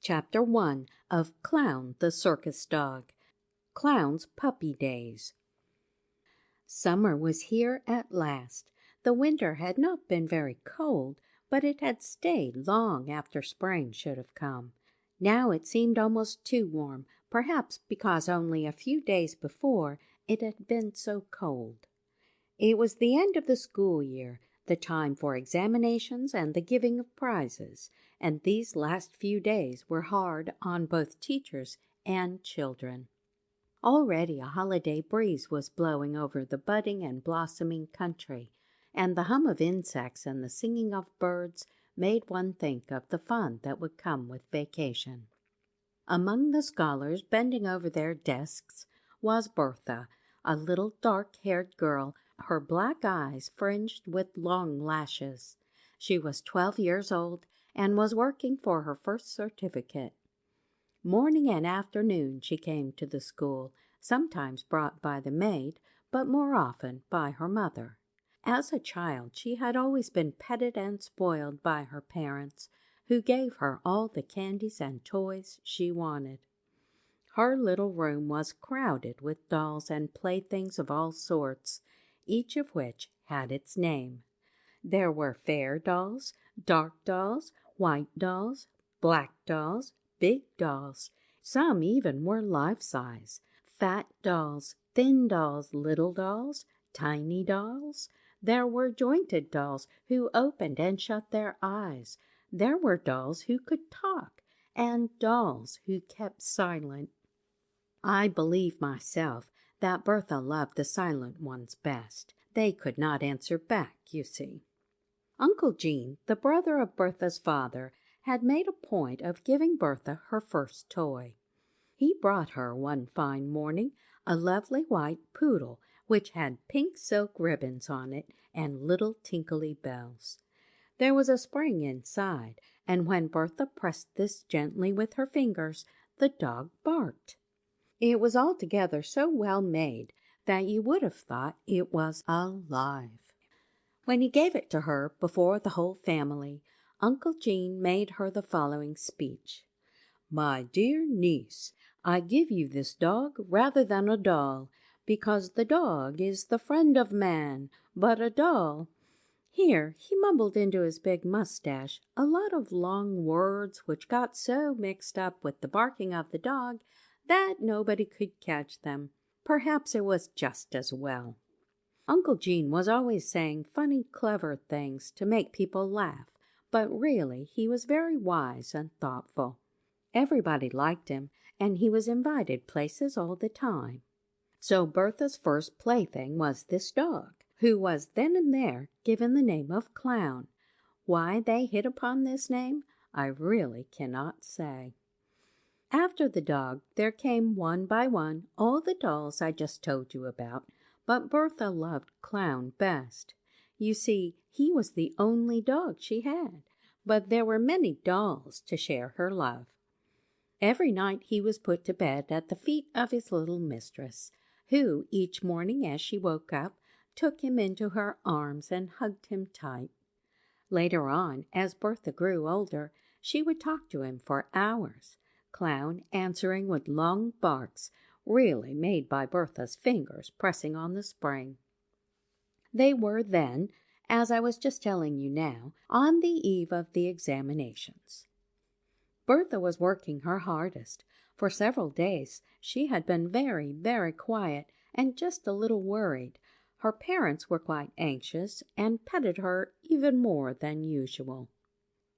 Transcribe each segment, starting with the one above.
Chapter 1 of Clown the Circus Dog. Clown's Puppy Days. Summer was here at last. The winter had not been very cold, but it had stayed long after spring should have come. Now it seemed almost too warm, perhaps because only a few days before it had been so cold. It was the end of the school year, the time for examinations and the giving of prizes, and these last few days were hard on both teachers and children. Already a holiday breeze was blowing over the budding and blossoming country, and the hum of insects and the singing of birds made one think of the fun that would come with vacation. Among the scholars bending over their desks was Bertha, a little dark-haired girl, her black eyes fringed with long lashes. She was 12 years old and was working for her first certificate. Morning and afternoon she came to the school, sometimes brought by the maid, but more often by her mother. As a child she had always been petted and spoiled by her parents, who gave her all the candies and toys she wanted. Her little room was crowded with dolls and playthings of all sorts, each of which had its name. There were fair dolls, dark dolls, white dolls, black dolls, big dolls. Some even were life-size. Fat dolls, thin dolls, little dolls, tiny dolls. There were jointed dolls who opened and shut their eyes. There were dolls who could talk, and dolls who kept silent. I believe myself that Bertha loved the silent ones best. They could not answer back, you see. Uncle Jean, the brother of Bertha's father, had made a point of giving Bertha her first toy. He brought her one fine morning a lovely white poodle, which had pink silk ribbons on it and little tinkly bells. There was a spring inside, and when Bertha pressed this gently with her fingers, the dog barked. It was altogether so well made that you would have thought it was alive. When he gave it to her before the whole family, Uncle Jean made her the following speech. "My dear niece, I give you this dog rather than a doll, because the dog is the friend of man, but a doll—" Here he mumbled into his big mustache a lot of long words which got so mixed up with the barking of the dog that nobody could catch them. Perhaps it was just as well. Uncle Jean was always saying funny, clever things to make people laugh, but really he was very wise and thoughtful. Everybody liked him, and he was invited places all the time. So Bertha's first plaything was this dog, who was then and there given the name of Clown. Why they hit upon this name, I really cannot say. After the dog, there came one by one all the dolls I just told you about, but Bertha loved Clown best. You see, he was the only dog she had, but there were many dolls to share her love. Every night he was put to bed at the feet of his little mistress, who, each morning as she woke up, took him into her arms and hugged him tight. Later on, as Bertha grew older, she would talk to him for hours, Clown answering with long barks, really made by Bertha's fingers pressing on the spring. They were then, as I was just telling you now, on the eve of the examinations. Bertha was working her hardest. For several days she had been very, very quiet and just a little worried. Her parents were quite anxious and petted her even more than usual.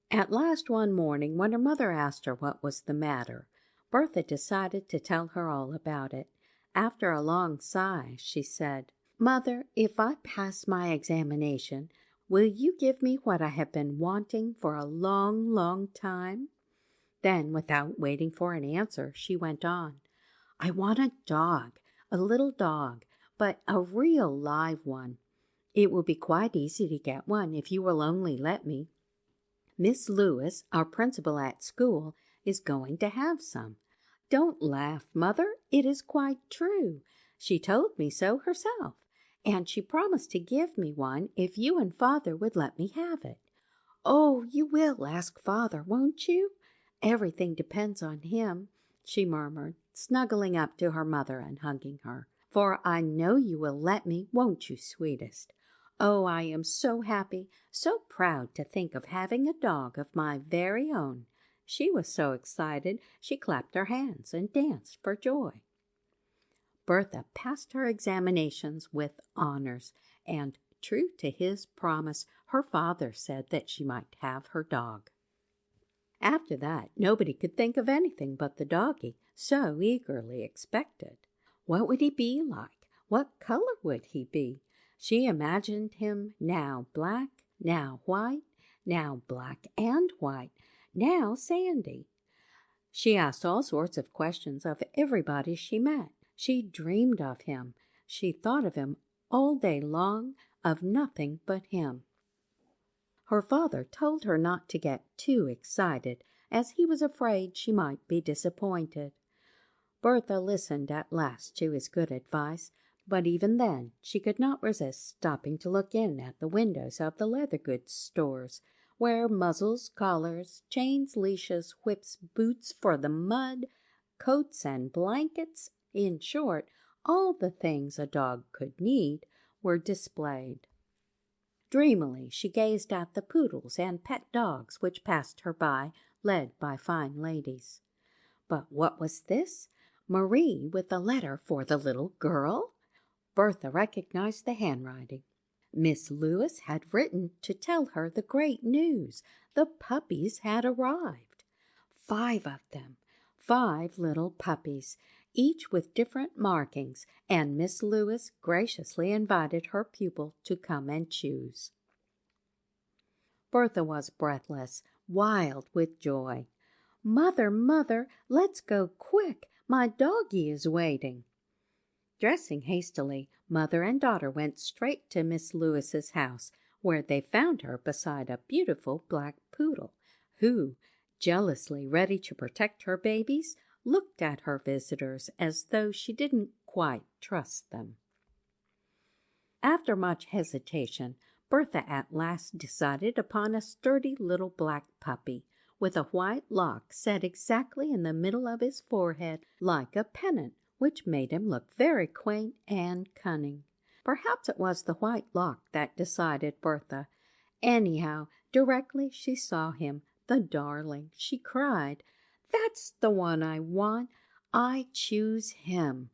At last one morning, when her mother asked her what was the matter, Bertha decided to tell her all about it. After a long sigh, she said, "Mother, if I pass my examination, will you give me what I have been wanting for a long, long time?" Then, without waiting for an answer, she went on, "I want a dog, a little dog, but a real live one. It will be quite easy to get one if you will only let me. Miss Lewis, our principal at school, is going to have some. Don't laugh, Mother, it is quite true. She told me so herself, and she promised to give me one if you and Father would let me have it. Oh, you will ask Father, won't you? Everything depends on him," she murmured, snuggling up to her mother and hugging her. "For I know you will let me, won't you, sweetest? Oh, I am so happy, so proud to think of having a dog of my very own." She was so excited she clapped her hands and danced for joy. Bertha passed her examinations with honors, and, true to his promise, her father said that she might have her dog. After that, nobody could think of anything but the doggie, so eagerly expected. What would he be like? What color would he be? She imagined him now black, now white, now black and white, now sandy. She asked all sorts of questions of everybody she met. She dreamed of him. She thought of him all day long, of nothing but him. Her father told her not to get too excited, as he was afraid she might be disappointed. Bertha listened at last to his good advice, but even then she could not resist stopping to look in at the windows of the leather goods stores, where muzzles, collars, chains, leashes, whips, boots for the mud, coats and blankets, in short, all the things a dog could need, were displayed. Dreamily she gazed at the poodles and pet dogs which passed her by, led by fine ladies. But what was this? Marie with a letter for the little girl? Bertha recognized the handwriting. Miss Lewis had written to tell her the great news. The puppies had arrived. 5 of them, 5 little puppies, each with different markings, and Miss Lewis graciously invited her pupil to come and choose. Bertha was breathless, wild with joy. "Mother, mother, let's go quick. My doggie is waiting." Dressing hastily, mother and daughter went straight to Miss Lewis's house, where they found her beside a beautiful black poodle, who, jealously ready to protect her babies, looked at her visitors as though she didn't quite trust them. After much hesitation, Bertha at last decided upon a sturdy little black puppy, with a white lock set exactly in the middle of his forehead like a pennant, which made him look very quaint and cunning. Perhaps it was the white lock that decided Bertha. Anyhow, directly she saw him, the darling, she cried, "That's the one I want. I choose him."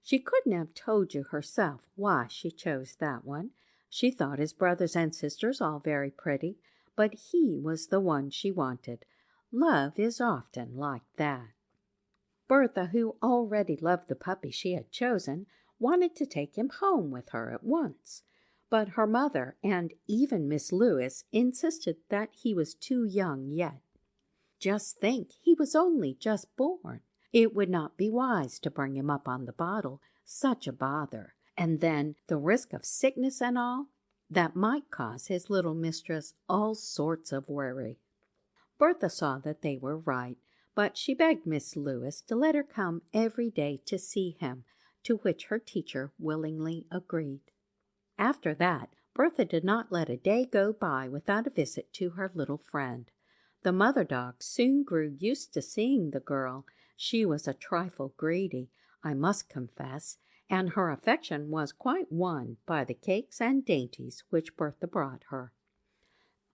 She couldn't have told you herself why she chose that one. She thought his brothers and sisters all very pretty, but he was the one she wanted. Love is often like that. Bertha, who already loved the puppy she had chosen, wanted to take him home with her at once. But her mother and even Miss Lewis insisted that he was too young yet. Just think, he was only just born. It would not be wise to bring him up on the bottle, such a bother. And then the risk of sickness and all, that might cause his little mistress all sorts of worry. Bertha saw that they were right, but she begged Miss Lewis to let her come every day to see him, to which her teacher willingly agreed. After that, Bertha did not let a day go by without a visit to her little friend. The mother dog soon grew used to seeing the girl. She was a trifle greedy, I must confess, and her affection was quite won by the cakes and dainties which Bertha brought her.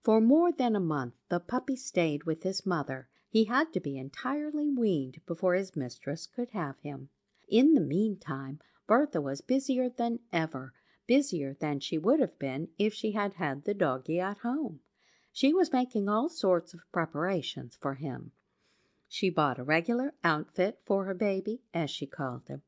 For more than a month the puppy stayed with his mother. He had to be entirely weaned before his mistress could have him. In the meantime, Bertha was busier than ever, busier than she would have been if she had had the doggie at home. She was making all sorts of preparations for him. She bought a regular outfit for her baby, as she called him,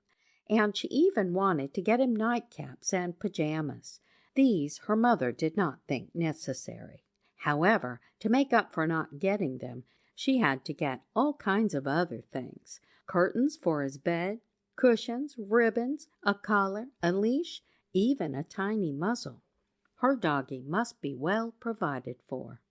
and she even wanted to get him nightcaps and pajamas. These her mother did not think necessary. However, to make up for not getting them, she had to get all kinds of other things: curtains for his bed, cushions, ribbons, a collar, a leash, even a tiny muzzle. Her doggie must be well provided for.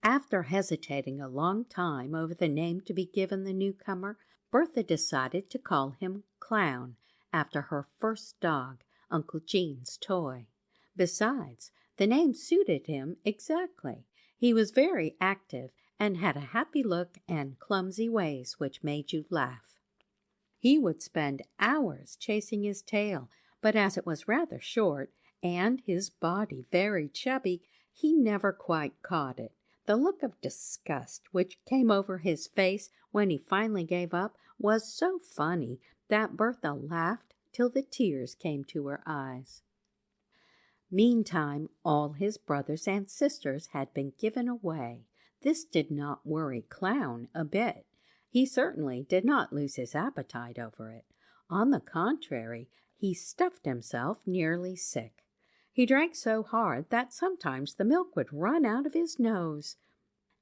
After hesitating a long time over the name to be given the newcomer, Bertha decided to call him Clown, after her first dog, Uncle Gene's toy. Besides, the name suited him exactly. He was very active and had a happy look and clumsy ways which made you laugh. He would spend hours chasing his tail, but as it was rather short and his body very chubby, he never quite caught it. The look of disgust which came over his face when he finally gave up was so funny that Bertha laughed till the tears came to her eyes. Meantime, all his brothers and sisters had been given away. This did not worry Clown a bit. He certainly did not lose his appetite over it. On the contrary, he stuffed himself nearly sick. He drank so hard that sometimes the milk would run out of his nose.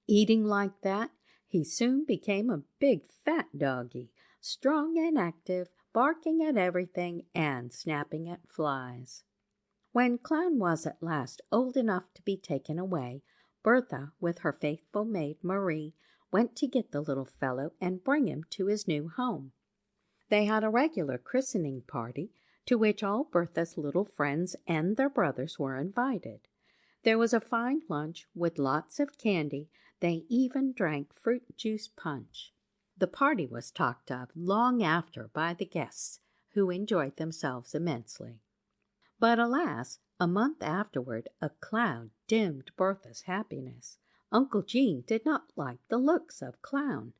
Eating like that, he soon became a big fat doggy, strong and active, barking at everything and snapping at flies. When Clown was at last old enough to be taken away, Bertha, with her faithful maid Marie, went to get the little fellow and bring him to his new home. They had a regular christening party, to which all Bertha's little friends and their brothers were invited. There was a fine lunch with lots of candy. They even drank fruit juice punch. The party was talked of long after by the guests, who enjoyed themselves immensely. But alas, a month afterward a cloud dimmed Bertha's happiness. Uncle Jean did not like the looks of Clown.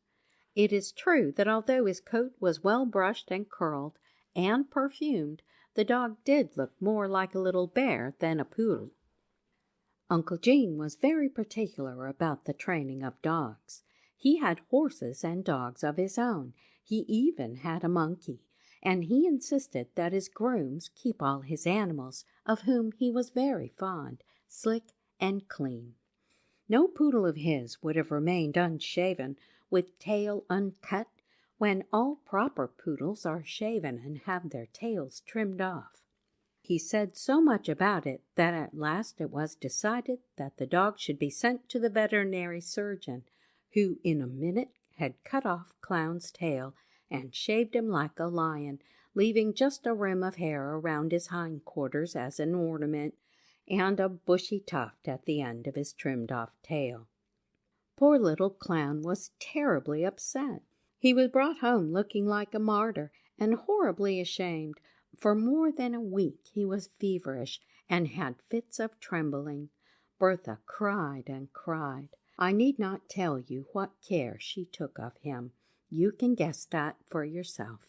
It is true that although his coat was well brushed and curled and perfumed, the dog did look more like a little bear than a poodle. Uncle Jean was very particular about the training of dogs. He had horses and dogs of his own. He even had a monkey, and he insisted that his grooms keep all his animals, of whom he was very fond, slick and clean. No poodle of his would have remained unshaven, with tail uncut, when all proper poodles are shaven and have their tails trimmed off. He said so much about it that at last it was decided that the dog should be sent to the veterinary surgeon, who in a minute had cut off Clown's tail and shaved him like a lion, leaving just a rim of hair around his hindquarters as an ornament, and a bushy tuft at the end of his trimmed-off tail. Poor little Clown was terribly upset. He was brought home looking like a martyr and horribly ashamed. For more than a week he was feverish and had fits of trembling. Bertha cried and cried. I need not tell you what care she took of him. You can guess that for yourself.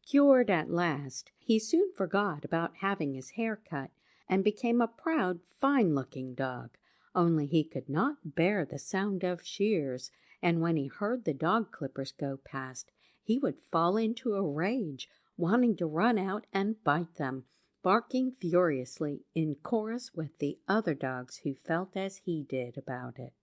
Cured at last, he soon forgot about having his hair cut and became a proud, fine-looking dog. Only he could not bear the sound of shears, and when he heard the dog clippers go past, he would fall into a rage, wanting to run out and bite them, barking furiously in chorus with the other dogs who felt as he did about it.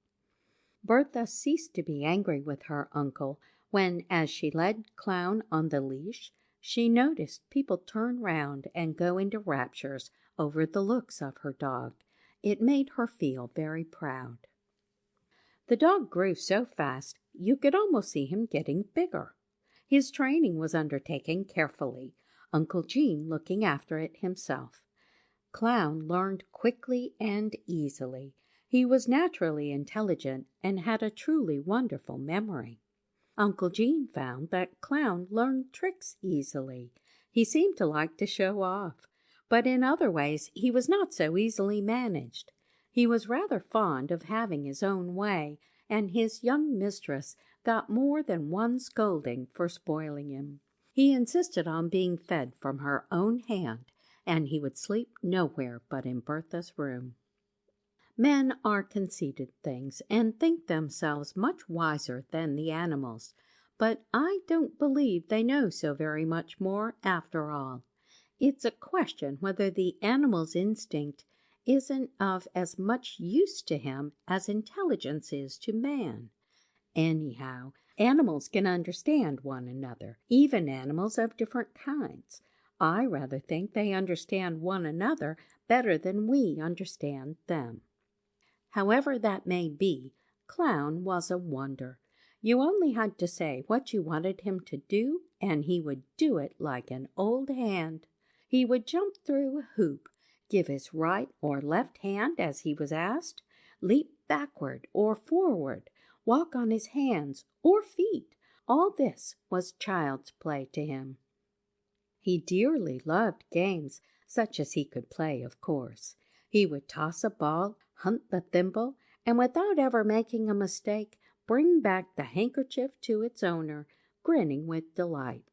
Bertha ceased to be angry with her uncle when, as she led Clown on the leash, she noticed people turn round and go into raptures over the looks of her dog. It made her feel very proud. The dog grew so fast you could almost see him getting bigger. His training was undertaken carefully, Uncle Jean looking after it himself. Clown learned quickly and easily. He was naturally intelligent and had a truly wonderful memory. Uncle Jean found that Clown learned tricks easily. He seemed to like to show off, but in other ways he was not so easily managed. He was rather fond of having his own way, and his young mistress got more than one scolding for spoiling him. He insisted on being fed from her own hand, and he would sleep nowhere but in Bertha's room. Men are conceited things and think themselves much wiser than the animals, but I don't believe they know so very much more after all. It's a question whether the animal's instinct isn't of as much use to him as intelligence is to man. Anyhow, animals can understand one another, even animals of different kinds. I rather think they understand one another better than we understand them. However that may be, Clown was a wonder. You only had to say what you wanted him to do, and he would do it like an old hand. He would jump through a hoop, give his right or left hand as he was asked, leap backward or forward, walk on his hands or feet. All this was child's play to him. He dearly loved games, such as he could play, of course. He would toss a ball, hunt the thimble, and without ever making a mistake, bring back the handkerchief to its owner, grinning with delight.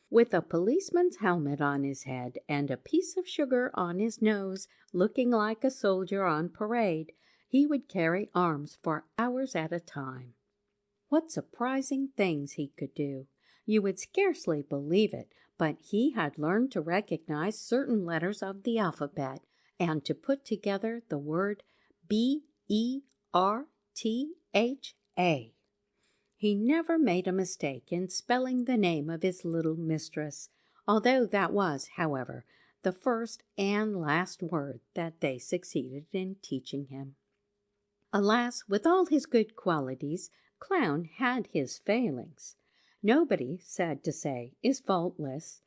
With a policeman's helmet on his head and a piece of sugar on his nose, looking like a soldier on parade, he would carry arms for hours at a time. What surprising things he could do! You would scarcely believe it, but he had learned to recognize certain letters of the alphabet and to put together the word Bertha. He never made a mistake in spelling the name of his little mistress, although that was, however, the first and last word that they succeeded in teaching him. Alas, with all his good qualities, Clown had his failings. Nobody, sad to say, is faultless.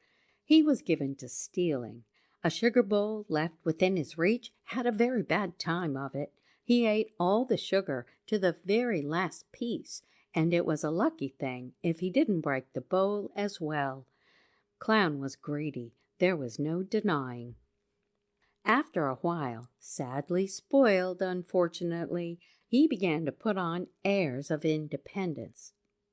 He was given to stealing. A sugar bowl left within his reach had a very bad time of it. He ate all the sugar to the very last piece, and it was a lucky thing if he didn't break the bowl as well. Clown was greedy, there was no denying. After a while, sadly spoiled, unfortunately, he began to put on airs of independence.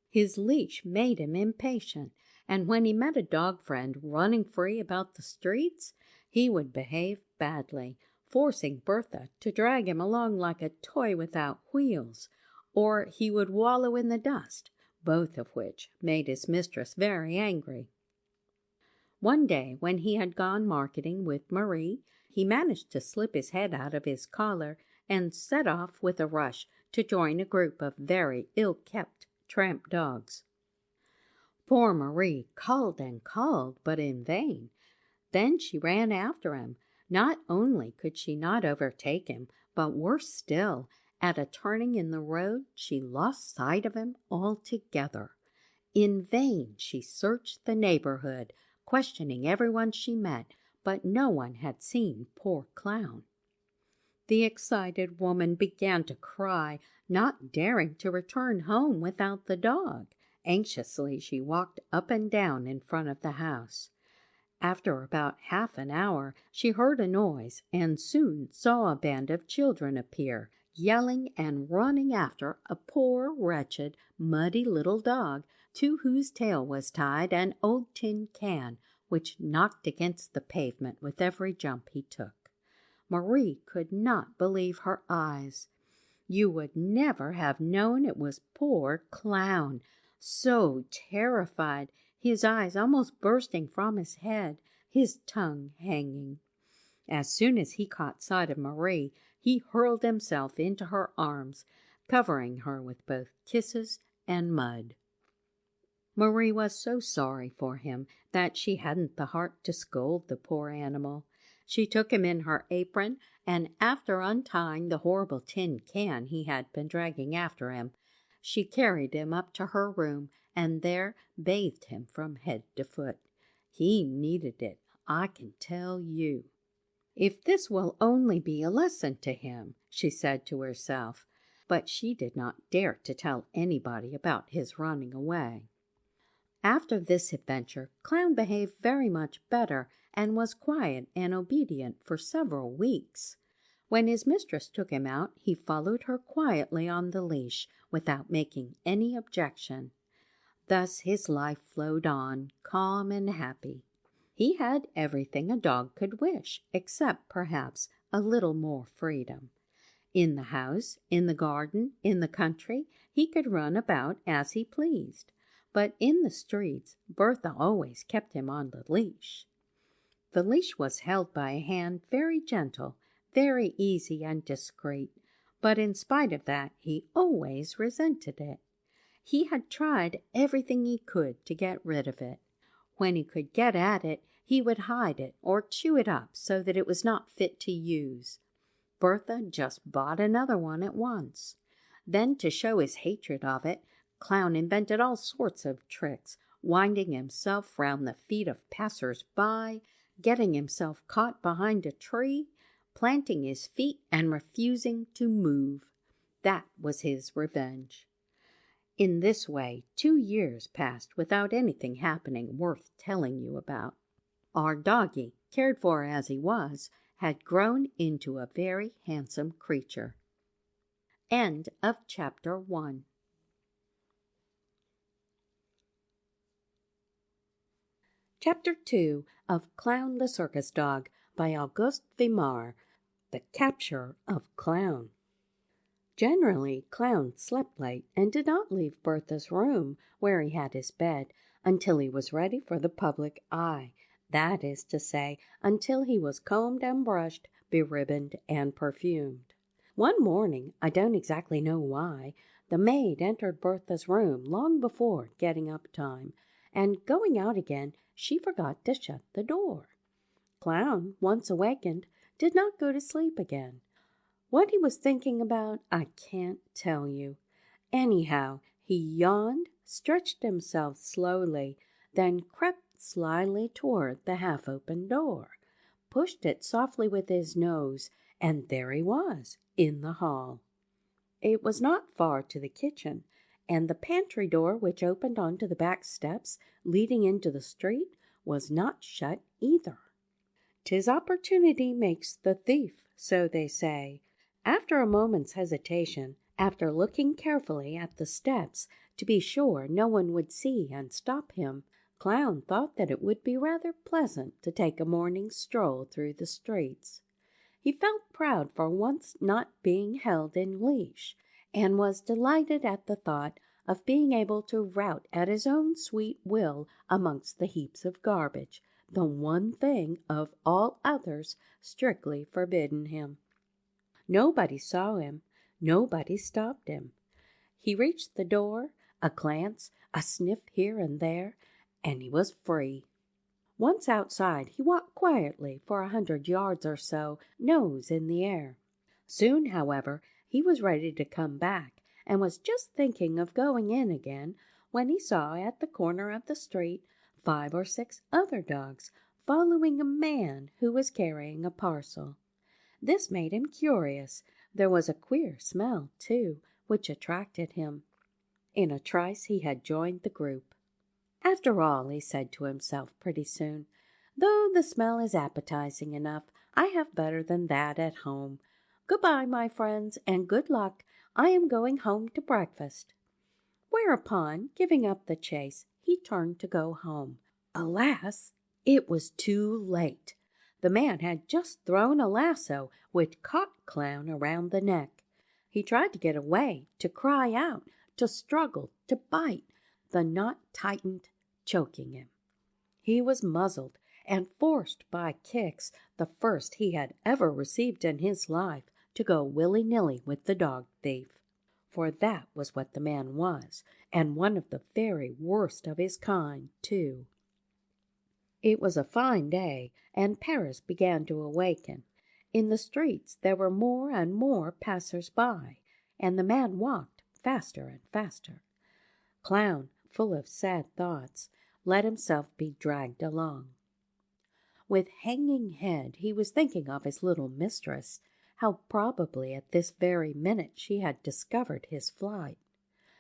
His leash made him impatient, and when he met a dog friend running free about the streets, he would behave badly, forcing Bertha to drag him along like a toy without wheels, or he would wallow in the dust, both of which made his mistress very angry. One day, when he had gone marketing with Marie, he managed to slip his head out of his collar and set off with a rush to join a group of very ill-kept tramp dogs. Poor Marie called and called, but in vain. Then she ran after him. Not only could she not overtake him, but worse still, at a turning in the road she lost sight of him altogether. In vain she searched the neighborhood, questioning everyone she met, but no one had seen poor Clown. The excited woman began to cry, not daring to return home without the dog. Anxiously she walked up and down in front of the house. After about half an hour she heard a noise and soon saw a band of children appear, yelling and running after a poor, wretched, muddy little dog to whose tail was tied an old tin can, which knocked against the pavement with every jump he took. Marie could not believe her eyes. You would never have known it was poor Clown, so terrified, his eyes almost bursting from his head, his tongue hanging. As soon as he caught sight of Marie, he hurled himself into her arms, covering her with both kisses and mud. Marie was so sorry for him that she hadn't the heart to scold the poor animal. She took him in her apron, and after untying the horrible tin can he had been dragging after him, she carried him up to her room and there bathed him from head to foot. He needed it, I can tell you. If this will only be a lesson to him, she said to herself, but she did not dare to tell anybody about his running away. After this adventure, Clown behaved very much better and was quiet and obedient for several weeks. When his mistress took him out, he followed her quietly on the leash without making any objection. Thus his life flowed on, calm and happy. He had everything a dog could wish, except perhaps a little more freedom. In the house, in the garden, in the country, he could run about as he pleased. But in the streets, Bertha always kept him on the leash. The leash was held by a hand very gentle, very easy and discreet, but in spite of that he always resented it. He had tried everything he could to get rid of it. When he could get at it, he would hide it or chew it up so that it was not fit to use. Bertha just bought another one at once. Then, to show his hatred of it, Clown invented all sorts of tricks, winding himself round the feet of passers-by, getting himself caught behind a tree, planting his feet and refusing to move. That was his revenge. In this way 2 years passed without anything happening worth telling you about. Our doggie, cared for as he was, had grown into a very handsome creature. End of chapter 1. Chapter 2 of Clown the Circus Dog by Auguste Vimar. The Capture of Clown. Generally, Clown slept late and did not leave Bertha's room, where he had his bed, until he was ready for the public eye. That is to say, until he was combed and brushed, beribboned and perfumed. One morning, I don't exactly know why, the maid entered Bertha's room long before getting up time, and going out again, she forgot to shut the door. Clown, once awakened, did not go to sleep again. What he was thinking about, I can't tell you. Anyhow, he yawned, stretched himself slowly, then crept slyly toward the half-open door, pushed it softly with his nose, and there he was, in the hall. It was not far to the kitchen, and the pantry door, which opened onto the back steps leading into the street, was not shut either. 'Tis opportunity makes the thief, so they say. After a moment's hesitation, after looking carefully at the steps to be sure no one would see and stop him, Clown thought that it would be rather pleasant to take a morning stroll through the streets. He felt proud for once not being held in leash, and was delighted at the thought of being able to rout at his own sweet will amongst the heaps of garbage, the one thing of all others strictly forbidden him. Nobody saw him, nobody stopped him. He reached the door, a glance, a sniff here and there, and he was free. Once outside, he walked quietly for 100 yards or so, nose in the air. Soon, however, he was ready to come back, and was just thinking of going in again, when he saw at the corner of the street 5 or 6 other dogs following a man who was carrying a parcel. This made him curious. There was a queer smell, too, which attracted him. In a trice he had joined the group. After all, he said to himself pretty soon, though the smell is appetizing enough, I have better than that at home. Good-bye, my friends, and good luck. I am going home to breakfast. Whereupon, giving up the chase, he turned to go home. Alas, it was too late. The man had just thrown a lasso which caught Clown around the neck. He tried to get away, to cry out, to struggle, to bite. The knot tightened, choking him. He was muzzled and forced by kicks, the first he had ever received in his life, to go willy-nilly with the dog thief. For that was what the man was, and one of the very worst of his kind, too. It was a fine day, and Paris began to awaken. In the streets there were more and more passers-by, and the man walked faster and faster. Clown, full of sad thoughts, let himself be dragged along. With hanging head he was thinking of his little mistress, how probably at this very minute she had discovered his flight.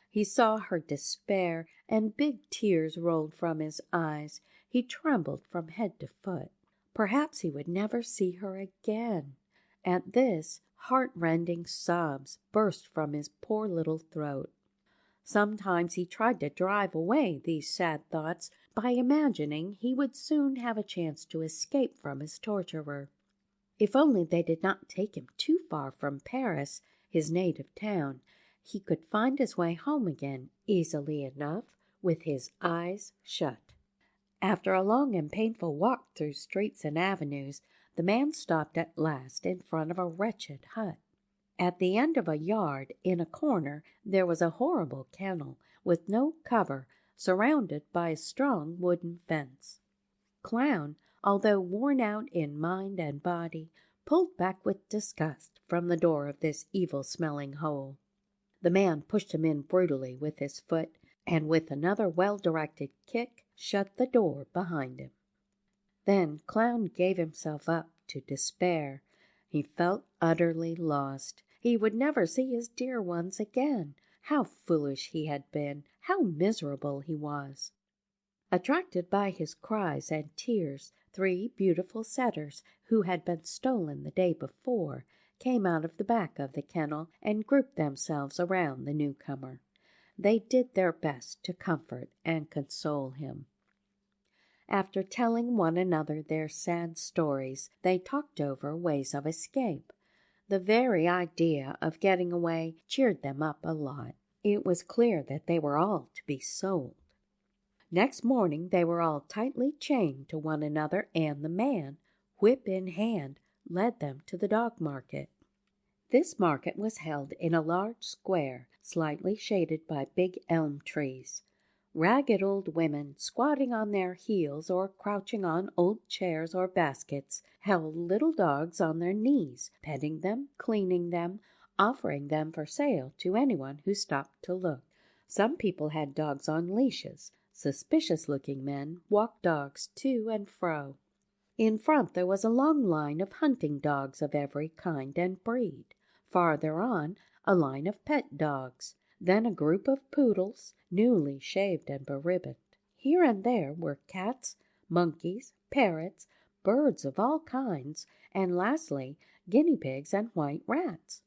He saw her despair, and big tears rolled from his eyes. He trembled from head to foot. Perhaps he would never see her again. At this, heart-rending sobs burst from his poor little throat. Sometimes he tried to drive away these sad thoughts by imagining he would soon have a chance to escape from his torturer. If only they did not take him too far from Paris, his native town, he could find his way home again easily enough with his eyes shut. After a long and painful walk through streets and avenues, the man stopped at last in front of a wretched hut. At the end of a yard, in a corner, there was a horrible kennel, with no cover, surrounded by a strong wooden fence. Clown, although worn out in mind and body, pulled back with disgust from the door of this evil-smelling hole. The man pushed him in brutally with his foot, and with another well-directed kick shut the door behind him. Then Clown gave himself up to despair. He felt utterly lost. He would never see his dear ones again, How foolish he had been, how miserable he was. Attracted by his cries and tears, 3 beautiful setters, who had been stolen the day before, came out of the back of the kennel and grouped themselves around the newcomer. They did their best to comfort and console him. After telling one another their sad stories, they talked over ways of escape. The very idea of getting away cheered them up a lot. It was clear that they were all to be sold. Next morning they were all tightly chained to one another, and the man, whip in hand, led them to the dog market. This market was held in a large square, slightly shaded by big elm trees. Ragged old women, squatting on their heels or crouching on old chairs or baskets, held little dogs on their knees, petting them, cleaning them, offering them for sale to anyone who stopped to look. Some people had dogs on leashes. Suspicious-looking men walked dogs to and fro. In front there was a long line of hunting dogs of every kind and breed. Farther on, a line of pet dogs. Then a group of poodles, newly shaved and beribboned. Here and there were cats, monkeys, parrots, birds of all kinds, and lastly, guinea pigs and white rats.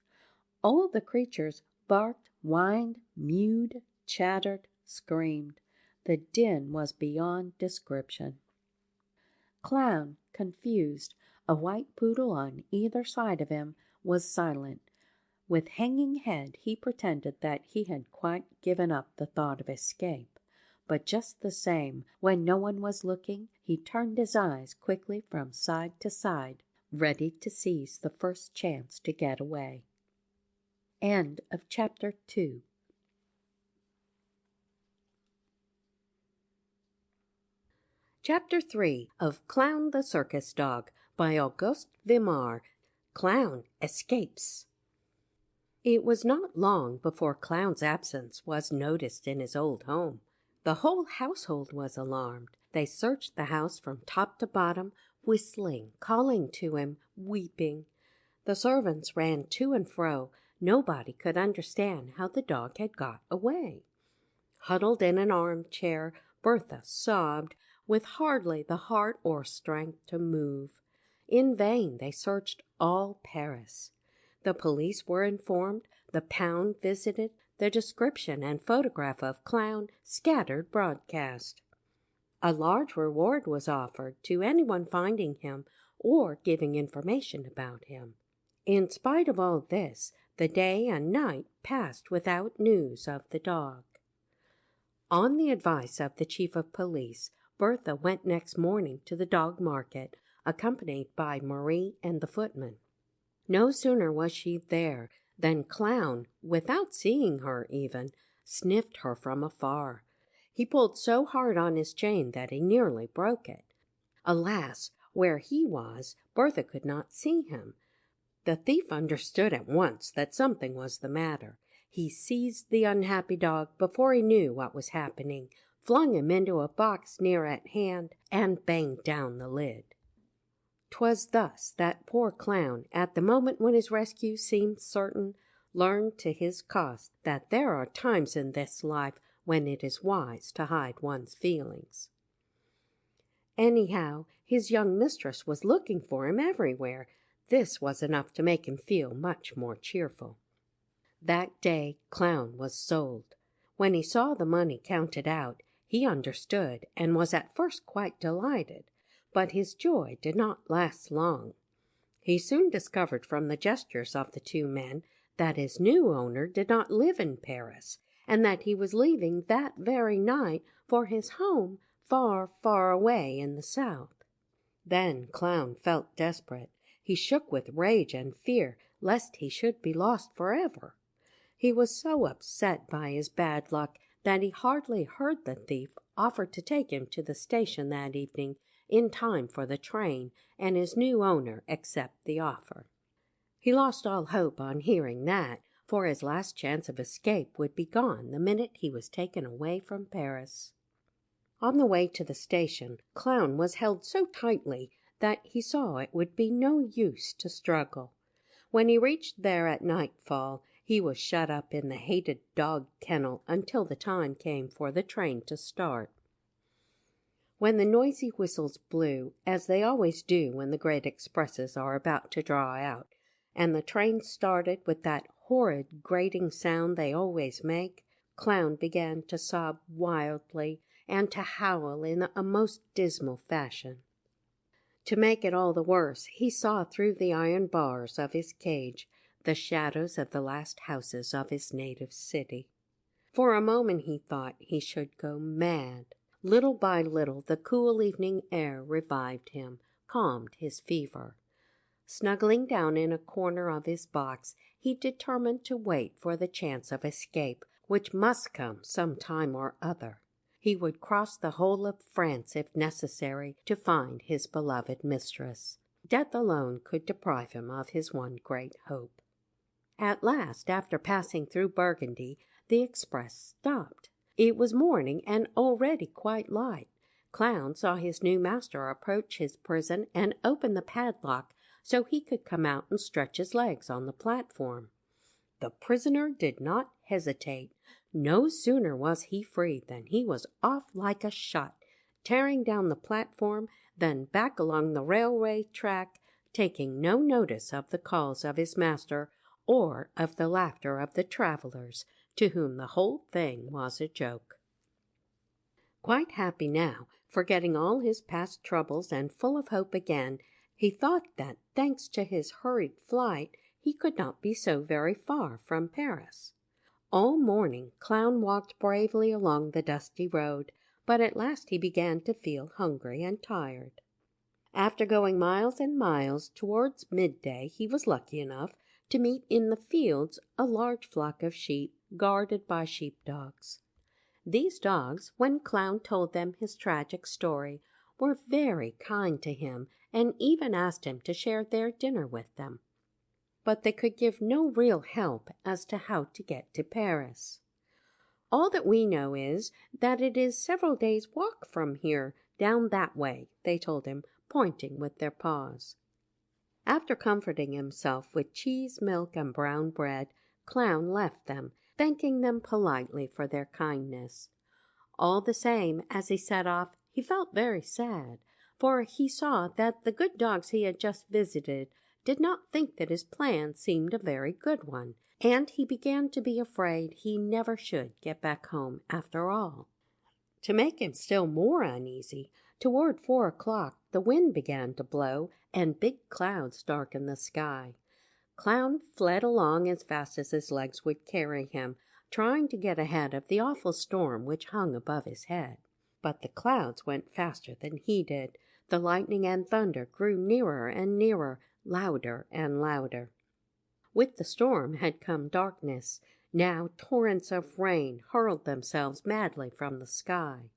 All the creatures barked, whined, mewed, chattered, screamed. The din was beyond description. Clown, confused, a white poodle on either side of him, was silent. With hanging head he pretended that he had quite given up the thought of escape. But just the same, when no one was looking, he turned his eyes quickly from side to side, ready to seize the first chance to get away. End of chapter 2. Chapter 3 of Clown the Circus Dog by Auguste Vimar. Clown escapes. It was not long before Clown's absence was noticed in his old home. The whole household was alarmed. They searched the house from top to bottom, whistling, calling to him, weeping. The servants ran to and fro. Nobody could understand how the dog had got away. Huddled in an armchair, Bertha sobbed, with hardly the heart or strength to move. In vain they searched all Paris. The police were informed, the pound visited, the description and photograph of Clown scattered broadcast. A large reward was offered to anyone finding him or giving information about him. In spite of all this, the day and night passed without news of the dog. On the advice of the chief of police, Bertha went next morning to the dog market, accompanied by Marie and the footman. No sooner was she there than Clown, without seeing her even, sniffed her from afar. He pulled so hard on his chain that he nearly broke it. Alas, where he was, Bertha could not see him. The thief understood at once that something was the matter. He seized the unhappy dog before he knew what was happening, flung him into a box near at hand, and banged down the lid. 'Twas thus that poor Clown, at the moment when his rescue seemed certain, learned to his cost that there are times in this life when it is wise to hide one's feelings. Anyhow, his young mistress was looking for him everywhere. This was enough to make him feel much more cheerful. That day Clown was sold. When he saw the money counted out, he understood and was at first quite delighted, but his joy did not last long. He soon discovered from the gestures of the 2 men that his new owner did not live in Paris, and that he was leaving that very night for his home far, far away in the south. Then Clown felt desperate. He shook with rage and fear lest he should be lost forever. He was so upset by his bad luck that he hardly heard the thief offer to take him to the station that evening in time for the train, and his new owner accept the offer. He lost all hope on hearing that, for his last chance of escape would be gone the minute he was taken away from Paris. On the way to the station, Clown was held so tightly that he saw it would be no use to struggle. When he reached there at nightfall, He was shut up in the hated dog kennel until the time came for the train to start. When the noisy whistles blew, as they always do when the great expresses are about to draw out, and the train started with that horrid grating sound they always make, Clown began to sob wildly and to howl in a most dismal fashion. To make it all the worse, he saw through the iron bars of his cage the shadows of the last houses of his native city. For a moment he thought he should go mad. Little by little the cool evening air revived him, calmed his fever. Snuggling down in a corner of his box, he determined to wait for the chance of escape, which must come some time or other. He would cross the whole of France if necessary to find his beloved mistress. Death alone could deprive him of his one great hope. At last, after passing through Burgundy, the express stopped. It was morning and already quite light. Clown saw his new master approach his prison and open the padlock so he could come out and stretch his legs on the platform. The prisoner did not hesitate. No sooner was he free than he was off like a shot, tearing down the platform, then back along the railway track, taking no notice of the calls of his master or of the laughter of the travellers, to whom the whole thing was a joke. Quite happy now, forgetting all his past troubles and full of hope again, he thought that, thanks to his hurried flight, he could not be so very far from Paris. All morning Clown walked bravely along the dusty road, but at last he began to feel hungry and tired. After going miles and miles, towards midday he was lucky enough to meet in the fields a large flock of sheep guarded by sheepdogs. These dogs, when Clown told them his tragic story, were very kind to him and even asked him to share their dinner with them. But they could give no real help as to how to get to Paris. All that we know is that it is several days' walk from here, down that way, they told him, pointing with their paws. After comforting himself with cheese, milk, and brown bread, Clown left them, thanking them politely for their kindness. All the same, as he set off, he felt very sad, for he saw that the good dogs he had just visited did not think that his plan seemed a very good one, and he began to be afraid he never should get back home after all. To make him still more uneasy, toward 4 o'clock the wind began to blow and big clouds darkened the sky. Clown fled along as fast as his legs would carry him, trying to get ahead of the awful storm which hung above his head. But the clouds went faster than he did. The lightning and thunder grew nearer and nearer, louder and louder. With the storm had come darkness. Now torrents of rain hurled themselves madly from the sky.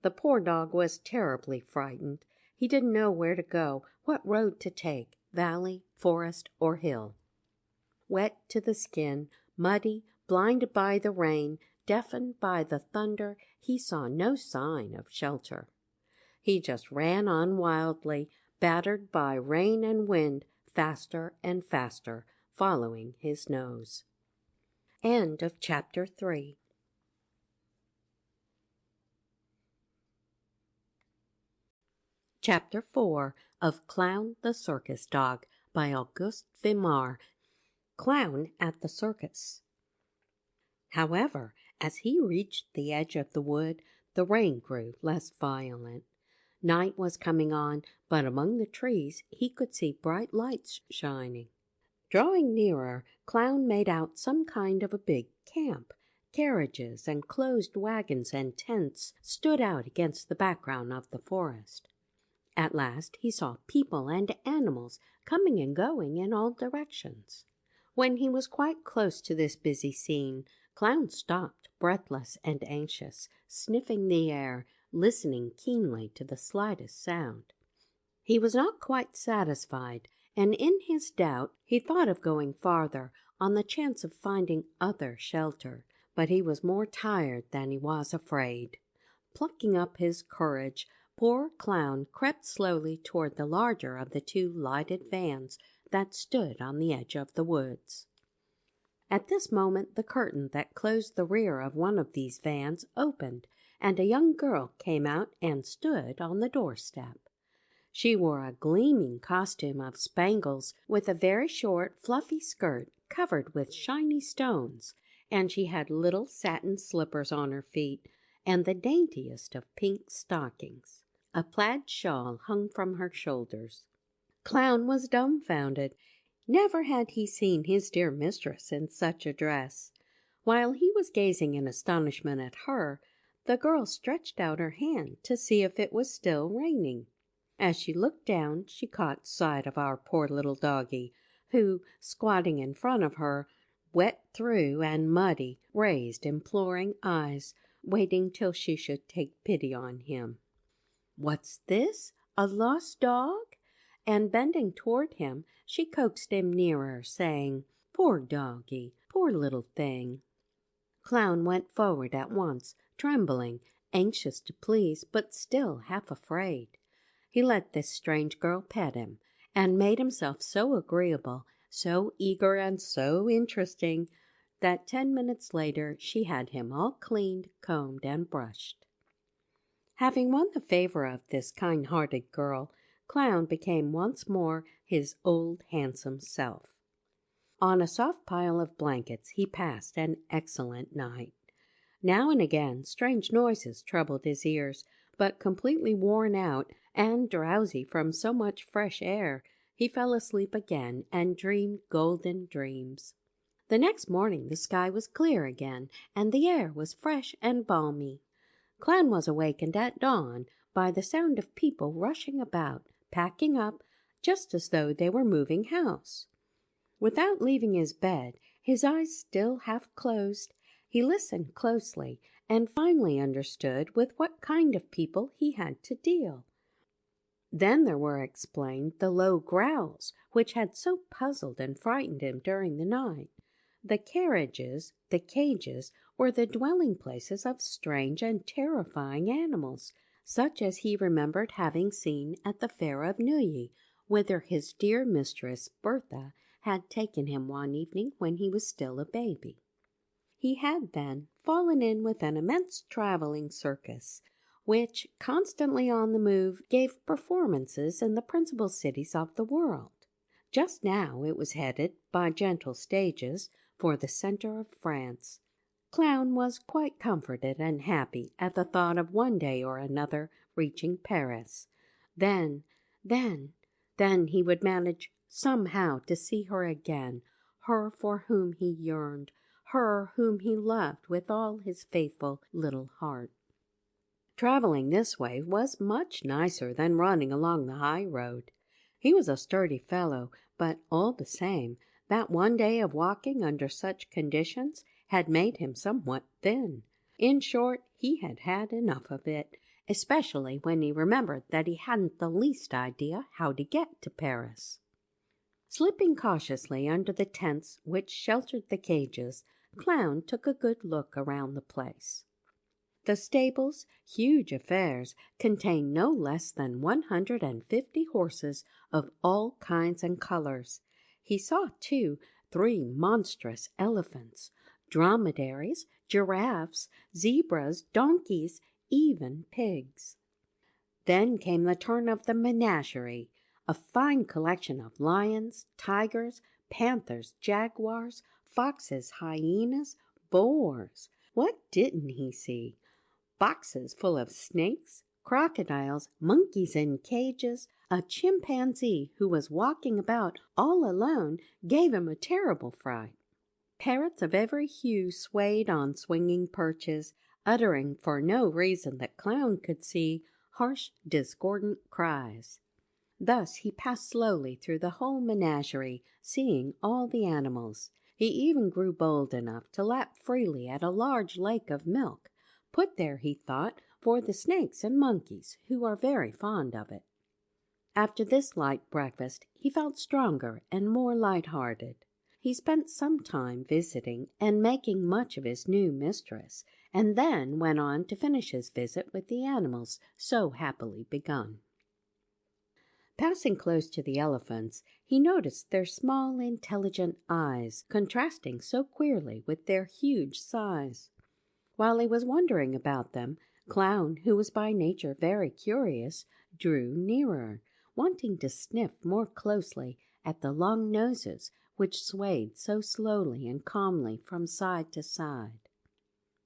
The poor dog was terribly frightened. He didn't know where to go, what road to take, valley, forest, or hill. Wet to the skin, muddy, blinded by the rain, deafened by the thunder, he saw no sign of shelter. He just ran on wildly, battered by rain and wind, faster and faster, following his nose. End of chapter 3. Chapter 4 of Clown the Circus Dog by Auguste Vimar. Clown at the Circus. However, as he reached the edge of the wood, the rain grew less violent. Night was coming on, but among the trees he could see bright lights shining. Drawing nearer, Clown made out some kind of a big camp. Carriages and closed wagons and tents stood out against the background of the forest. At last he saw people and animals coming and going in all directions. When he was quite close to this busy scene, Clown stopped, breathless and anxious, sniffing the air, listening keenly to the slightest sound. He was not quite satisfied, and in his doubt he thought of going farther on the chance of finding other shelter, but he was more tired than he was afraid. Plucking up his courage, poor Clown crept slowly toward the larger of the two lighted vans that stood on the edge of the woods. At this moment the curtain that closed the rear of one of these vans opened, and a young girl came out and stood on the doorstep. She wore a gleaming costume of spangles, with a very short, fluffy skirt covered with shiny stones, and she had little satin slippers on her feet, and the daintiest of pink stockings. A plaid shawl hung from her shoulders. Clown was dumbfounded. Never had he seen his dear mistress in such a dress. While he was gazing in astonishment at her, the girl stretched out her hand to see if it was still raining. As she looked down, she caught sight of our poor little doggie, who, squatting in front of her, wet through and muddy, raised imploring eyes, waiting till she should take pity on him. "What's this? A lost dog?" And bending toward him, she coaxed him nearer, saying, "Poor doggie, poor little thing." Clown went forward at once, trembling, anxious to please, but still half afraid. He let this strange girl pet him, and made himself so agreeable, so eager and so interesting, that 10 minutes later she had him all cleaned, combed, and brushed. Having won the favor of this kind-hearted girl, Clown became once more his old handsome self. On a soft pile of blankets he passed an excellent night. Now and again strange noises troubled his ears, but completely worn out and drowsy from so much fresh air, he fell asleep again and dreamed golden dreams. The next morning the sky was clear again, and the air was fresh and balmy. Clown was awakened at dawn by the sound of people rushing about, packing up, just as though they were moving house. Without leaving his bed, his eyes still half closed, he listened closely and finally understood with what kind of people he had to deal. Then there were explained the low growls which had so puzzled and frightened him during the night. The carriages, the cages, were the dwelling places of strange and terrifying animals, such as he remembered having seen at the fair of Neuilly, whither his dear mistress Bertha had taken him one evening when he was still a baby. He had then fallen in with an immense travelling circus, which, constantly on the move, gave performances in the principal cities of the world. Just now it was headed, by gentle stages, for the centre of France. Clown was quite comforted and happy at the thought of one day or another reaching Paris. Then he would manage somehow to see her again, her for whom he yearned, her whom he loved with all his faithful little heart. Traveling this way was much nicer than running along the high road. He was a sturdy fellow, but all the same, that one day of walking under such conditions had made him somewhat thin. In short, he had had enough of it, especially when he remembered that he hadn't the least idea how to get to Paris. Slipping cautiously under the tents which sheltered the cages, Clown took a good look around the place. The stables, huge affairs, contained no less than 150 horses of all kinds and colors. He saw, too, 3 monstrous elephants, dromedaries, giraffes, zebras, donkeys, even pigs. Then came the turn of the menagerie, a fine collection of lions, tigers, panthers, jaguars, foxes, hyenas, boars. What didn't he see? Boxes full of snakes, crocodiles, monkeys in cages. A chimpanzee who was walking about all alone gave him a terrible fright. Parrots of every hue swayed on swinging perches, uttering, for no reason that Clown could see, harsh, discordant cries. Thus he passed slowly through the whole menagerie, seeing all the animals. He even grew bold enough to lap freely at a large lake of milk, put there, he thought, for the snakes and monkeys, who are very fond of it. After this light breakfast, he felt stronger and more light-hearted. He spent some time visiting and making much of his new mistress, and then went on to finish his visit with the animals so happily begun. Passing close to the elephants, he noticed their small, intelligent eyes contrasting so queerly with their huge size. While he was wondering about them, Clown, who was by nature very curious, drew nearer, wanting to sniff more closely at the long noses which swayed so slowly and calmly from side to side.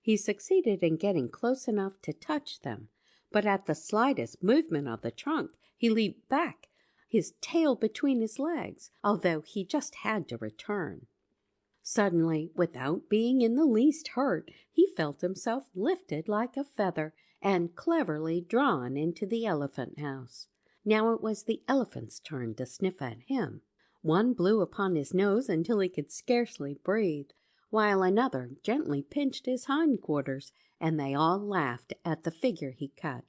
He succeeded in getting close enough to touch them, but at the slightest movement of the trunk he leaped back, his tail between his legs, although he just had to return. Suddenly, without being in the least hurt, he felt himself lifted like a feather and cleverly drawn into the elephant house. Now it was the elephant's turn to sniff at him. One blew upon his nose until he could scarcely breathe, while another gently pinched his hindquarters, and they all laughed at the figure he cut.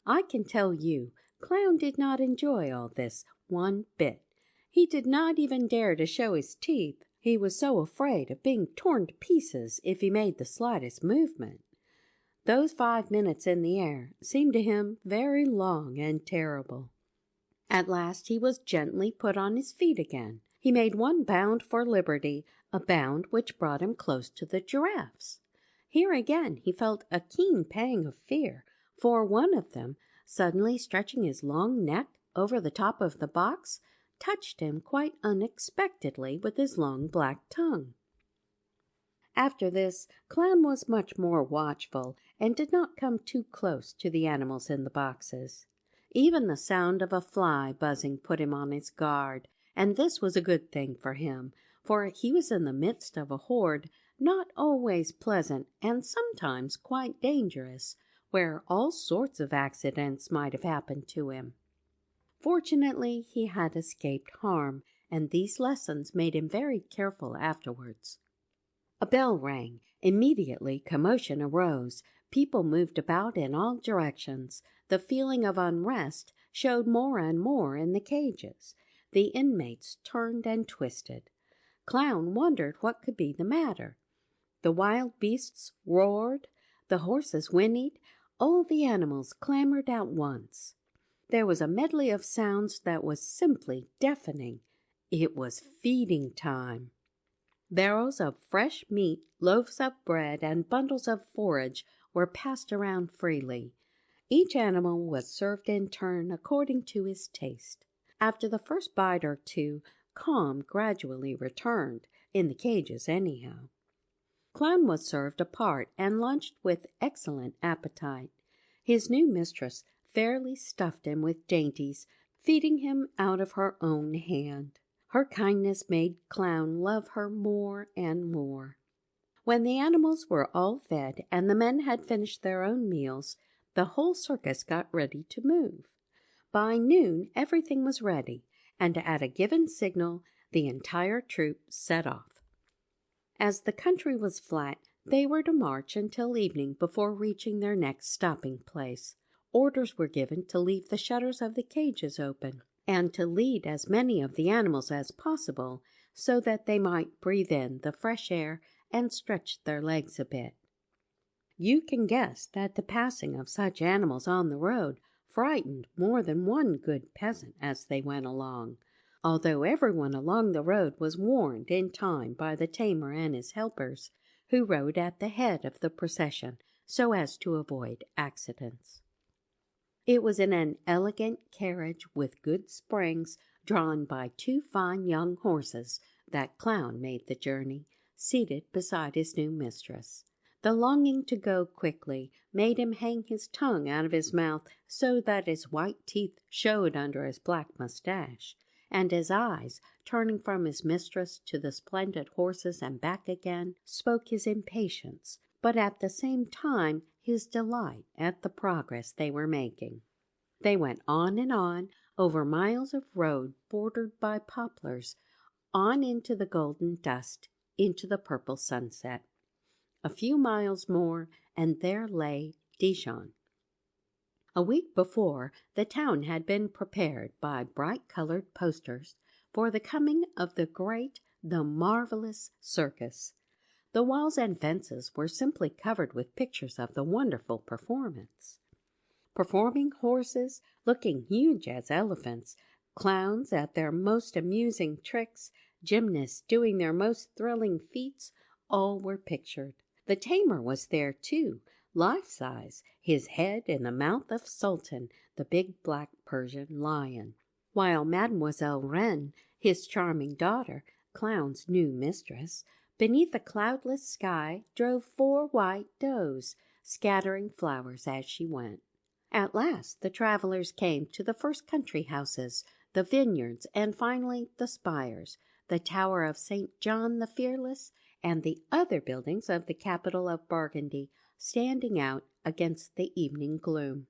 I can tell you, Clown did not enjoy all this one bit. He did not even dare to show his teeth. He was so afraid of being torn to pieces if he made the slightest movement. Those 5 minutes in the air seemed to him very long and terrible. At last he was gently put on his feet again. He made one bound for liberty, a bound which brought him close to the giraffes. Here again he felt a keen pang of fear, for one of them, suddenly stretching his long neck over the top of the box, touched him quite unexpectedly with his long black tongue. After this, Clown was much more watchful and did not come too close to the animals in the boxes. Even the sound of a fly buzzing put him on his guard, and this was a good thing for him, for he was in the midst of a horde not always pleasant and sometimes quite dangerous, where all sorts of accidents might have happened to him. Fortunately, he had escaped harm, and these lessons made him very careful afterwards. A bell rang. Immediately commotion arose. People moved about in all directions. The feeling of unrest showed more and more in the cages. The inmates turned and twisted. Clown wondered what could be the matter. The wild beasts roared, the horses whinnied, all the animals clamored at once. There was a medley of sounds that was simply deafening. It was feeding time. Barrels of fresh meat, loaves of bread, and bundles of forage were passed around freely. Each animal was served in turn according to his taste. After the first bite or two, calm gradually returned, in the cages anyhow. Clown was served apart and lunched with excellent appetite. His new mistress fairly stuffed him with dainties, feeding him out of her own hand. Her kindness made Clown love her more and more. When the animals were all fed and the men had finished their own meals, the whole circus got ready to move. By noon everything was ready, and at a given signal the entire troop set off. As the country was flat, they were to march until evening before reaching their next stopping place. Orders were given to leave the shutters of the cages open, and to lead as many of the animals as possible so that they might breathe in the fresh air and stretch their legs a bit. You can guess that the passing of such animals on the road frightened more than one good peasant as they went along, although everyone along the road was warned in time by the tamer and his helpers, who rode at the head of the procession so as to avoid accidents. It was in an elegant carriage with good springs, drawn by 2 fine young horses, that Clown made the journey, seated beside his new mistress. The longing to go quickly made him hang his tongue out of his mouth so that his white teeth showed under his black mustache, and his eyes, turning from his mistress to the splendid horses and back again, spoke his impatience, but at the same time his delight at the progress they were making. They went on and on, over miles of road bordered by poplars, on into the golden dust, into the purple sunset. A few miles more, and there lay Dijon. A week before, the town had been prepared by bright-colored posters for the coming of the great, the marvelous circus. The walls and fences were simply covered with pictures of the wonderful performance. performing horses, looking huge as elephants, clowns at their most amusing tricks, gymnasts doing their most thrilling feats, all were pictured. The tamer was there too, life-size, his head in the mouth of Sultan, the big black Persian lion, while Mademoiselle Reine, his charming daughter, Clown's new mistress, beneath a cloudless sky drove 4 white does, scattering flowers as she went. At last the travelers came to the first country houses, the vineyards, and finally the spires, the tower of St. John the Fearless, and the other buildings of the capital of Burgundy, standing out against the evening gloom.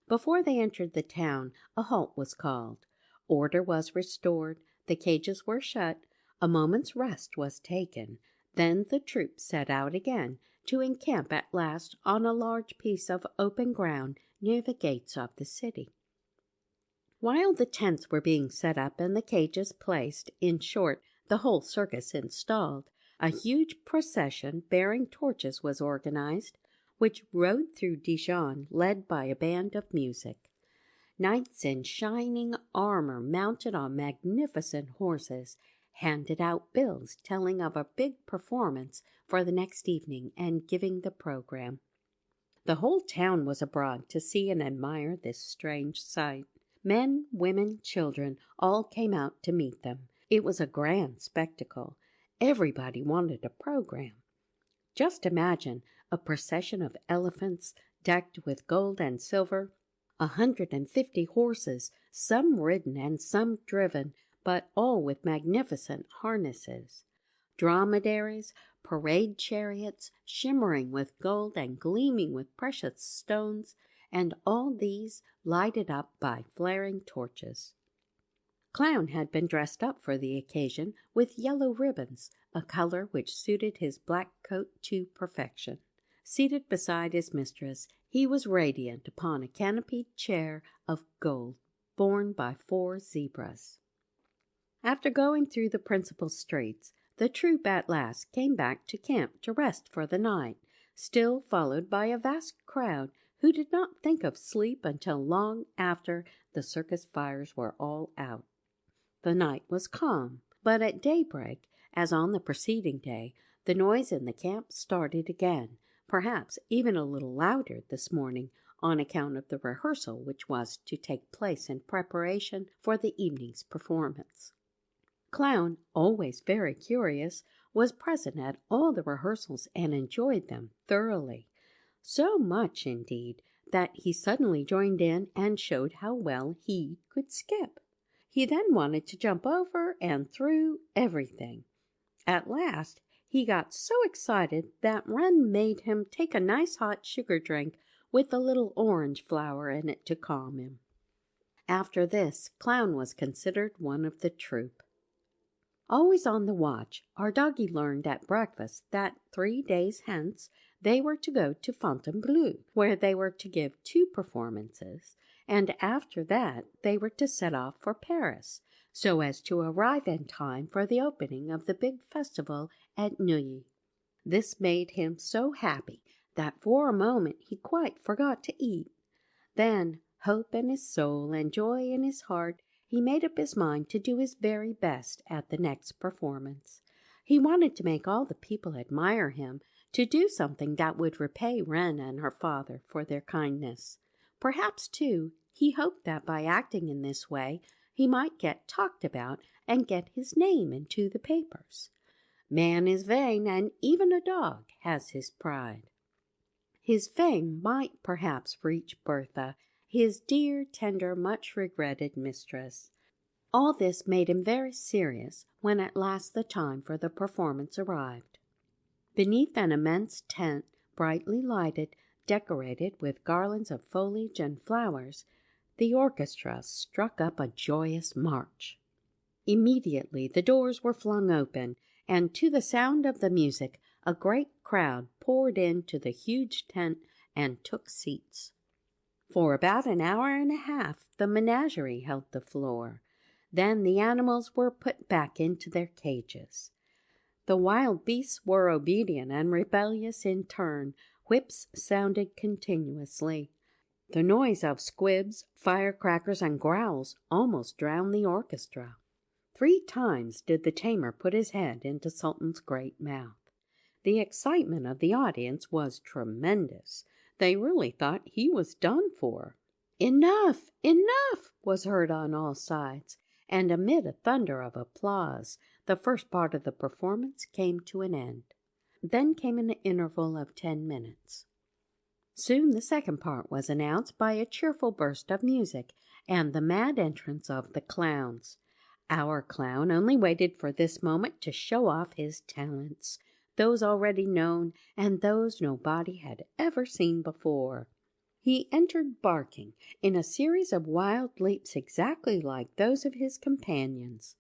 Before they entered the town, a halt was called. Order was restored, the cages were shut, a moment's rest was taken. Then the troop set out again, to encamp at last on a large piece of open ground near the gates of the city. While the tents were being set up and the cages placed, in short, the whole circus installed, a huge procession bearing torches was organized, which rode through Dijon led by a band of music. Knights in shining armor mounted on magnificent horses handed out bills telling of a big performance for the next evening and giving the program. The whole town was abroad to see and admire this strange sight. Men, women, children, all came out to meet them. It was a grand spectacle. Everybody wanted a program. Just imagine a procession of elephants decked with gold and silver, 150 horses, some ridden and some driven, but all with magnificent harnesses, dromedaries, parade chariots, shimmering with gold and gleaming with precious stones, and all these lighted up by flaring torches. Clown had been dressed up for the occasion with yellow ribbons, a color which suited his black coat to perfection. Seated beside his mistress, he was radiant upon a canopied chair of gold borne by 4 zebras. After going through the principal streets, the troop at last came back to camp to rest for the night, still followed by a vast crowd who did not think of sleep until long after the circus fires were all out. The night was calm, but at daybreak, as on the preceding day, the noise in the camp started again, perhaps even a little louder this morning on account of the rehearsal which was to take place in preparation for the evening's performance. Clown, always very curious, was present at all the rehearsals and enjoyed them thoroughly. So much, indeed, that he suddenly joined in and showed how well he could skip. He then wanted to jump over and through everything. At last he got so excited that Wren made him take a nice hot sugar drink with a little orange flower in it to calm him. After this, Clown was considered one of the troupe. Always on the watch, our doggie learned at breakfast that 3 days hence they were to go to Fontainebleau, where they were to give 2 performances, and after that they were to set off for Paris, so as to arrive in time for the opening of the big festival at Neuilly. This made him so happy that for a moment he quite forgot to eat. Then, hope in his soul and joy in his heart, he made up his mind to do his very best at the next performance. He wanted to make all the people admire him, to do something that would repay Wren and her father for their kindness. Perhaps, too, he hoped that by acting in this way he might get talked about and get his name into the papers. Man is vain, and even a dog has his pride. His fame might perhaps reach Bertha, his dear, tender, much-regretted mistress. All this made him very serious when at last the time for the performance arrived. Beneath an immense tent, brightly lighted, decorated with garlands of foliage and flowers, the orchestra struck up a joyous march. Immediately the doors were flung open, and to the sound of the music a great crowd poured into the huge tent and took seats. For about an hour and a half the menagerie held the floor. Then the animals were put back into their cages. The wild beasts were obedient and rebellious in turn. Whips sounded continuously. The noise of squibs, firecrackers, and growls almost drowned the orchestra. 3 times did the tamer put his head into Sultan's great mouth. The excitement of the audience was tremendous. They really thought he was done for. "Enough! Enough!" was heard on all sides, and amid a thunder of applause, the first part of the performance came to an end. Then came an interval of 10 minutes. Soon the second part was announced by a cheerful burst of music and the mad entrance of the clowns. Our clown only waited for this moment to show off his talents, those already known and those nobody had ever seen before. He entered barking in a series of wild leaps exactly like those of his companions.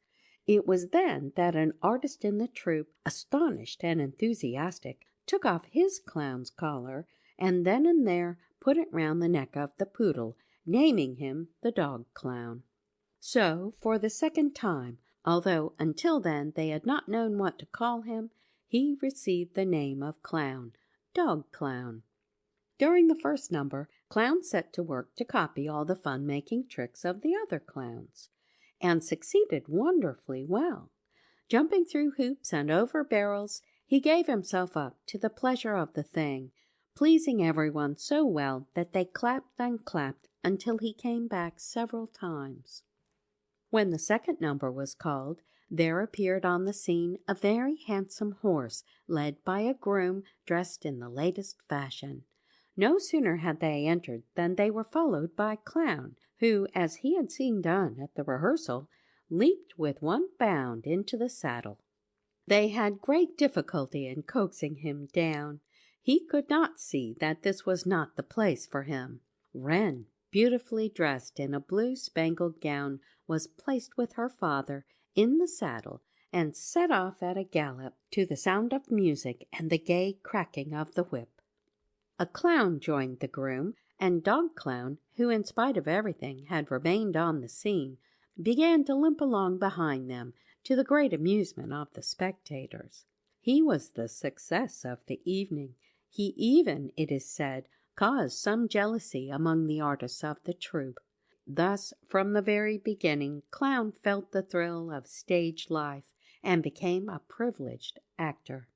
It was then that an artist in the troupe, astonished and enthusiastic, took off his clown's collar and then and there put it round the neck of the poodle, naming him the dog clown. So, for the second time, although until then they had not known what to call him, he received the name of Clown, Dog Clown. During the first number, Clown set to work to copy all the fun-making tricks of the other clowns, and succeeded wonderfully well. Jumping through hoops and over barrels, he gave himself up to the pleasure of the thing, pleasing everyone so well that they clapped and clapped until he came back several times. When the second number was called, there appeared on the scene a very handsome horse, led by a groom dressed in the latest fashion. No sooner had they entered than they were followed by Clown, who, as he had seen done at the rehearsal, leaped with one bound into the saddle. They had great difficulty in coaxing him down. He could not see that this was not the place for him. Wren, beautifully dressed in a blue-spangled gown, was placed with her father in the saddle and set off at a gallop to the sound of music and the gay cracking of the whip. A clown joined the groom, and Dog Clown, who in spite of everything had remained on the scene, began to limp along behind them, to the great amusement of the spectators. He was the success of the evening. He even, it is said, caused some jealousy among the artists of the troupe. Thus, from the very beginning, Clown felt the thrill of stage life and became a privileged actor.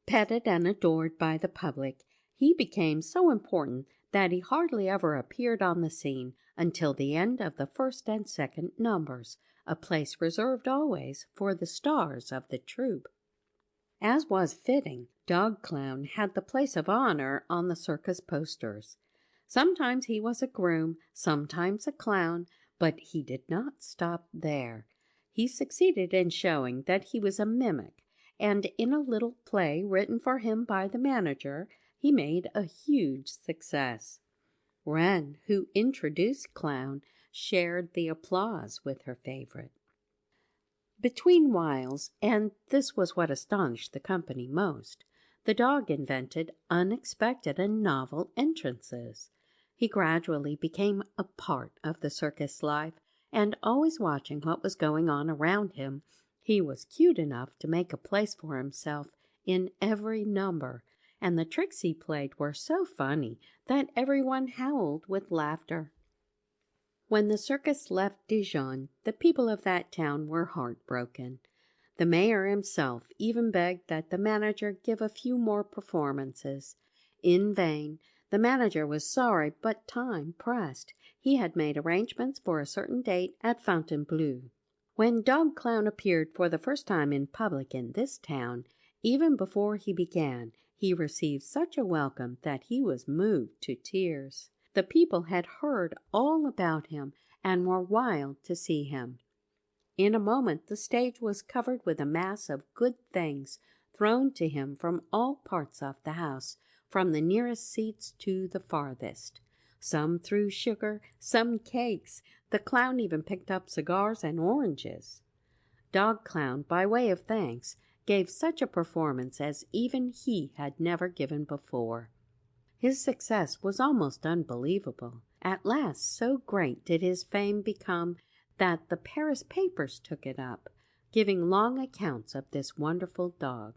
Petted and adored by the public, he became so important that he hardly ever appeared on the scene until the end of the first and second numbers, a place reserved always for the stars of the troupe. As was fitting, Dog Clown had the place of honor on the circus posters. Sometimes he was a groom, sometimes a clown, but he did not stop there. He succeeded in showing that he was a mimic, and in a little play written for him by the manager, he made a huge success. Wren, who introduced Clown, shared the applause with her favorite. Between whiles, and this was what astonished the company most, the dog invented unexpected and novel entrances. He gradually became a part of the circus life, and always watching what was going on around him, he was cute enough to make a place for himself in every number, and the tricks he played were so funny that everyone howled with laughter. When the circus left Dijon, the people of that town were heartbroken. The mayor himself even begged that the manager give a few more performances. In vain. The manager was sorry, but time pressed. He had made arrangements for a certain date at Fontainebleau. When Dog Clown appeared for the first time in public in this town, even before he began, he received such a welcome that he was moved to tears. The people had heard all about him and were wild to see him. In a moment the stage was covered with a mass of good things thrown to him from all parts of the house, from the nearest seats to the farthest. Some threw sugar, some cakes. The clown even picked up cigars and oranges. Dog Clown, by way of thanks, gave such a performance as even he had never given before. His success was almost unbelievable. At last, so great did his fame become that the Paris papers took it up, giving long accounts of this wonderful dog.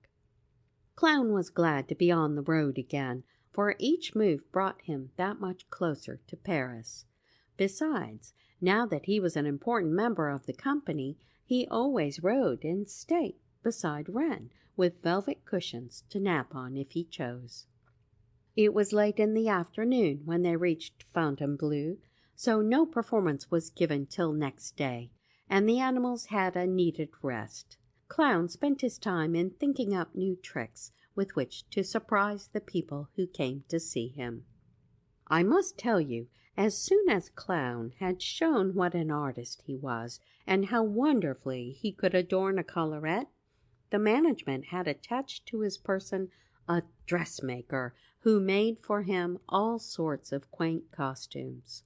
Clown was glad to be on the road again. for each move brought him that much closer to Paris. Besides, now that he was an important member of the company, he always rode in state beside Wren, with velvet cushions to nap on if he chose. It was late in the afternoon when they reached Fontainebleau, so no performance was given till next day, and the animals had a needed rest. Clown spent his time in thinking up new tricks with which to surprise the people who came to see him. I must tell you, as soon as Clown had shown what an artist he was, and how wonderfully he could adorn a collarette, the management had attached to his person a dressmaker who made for him all sorts of quaint costumes.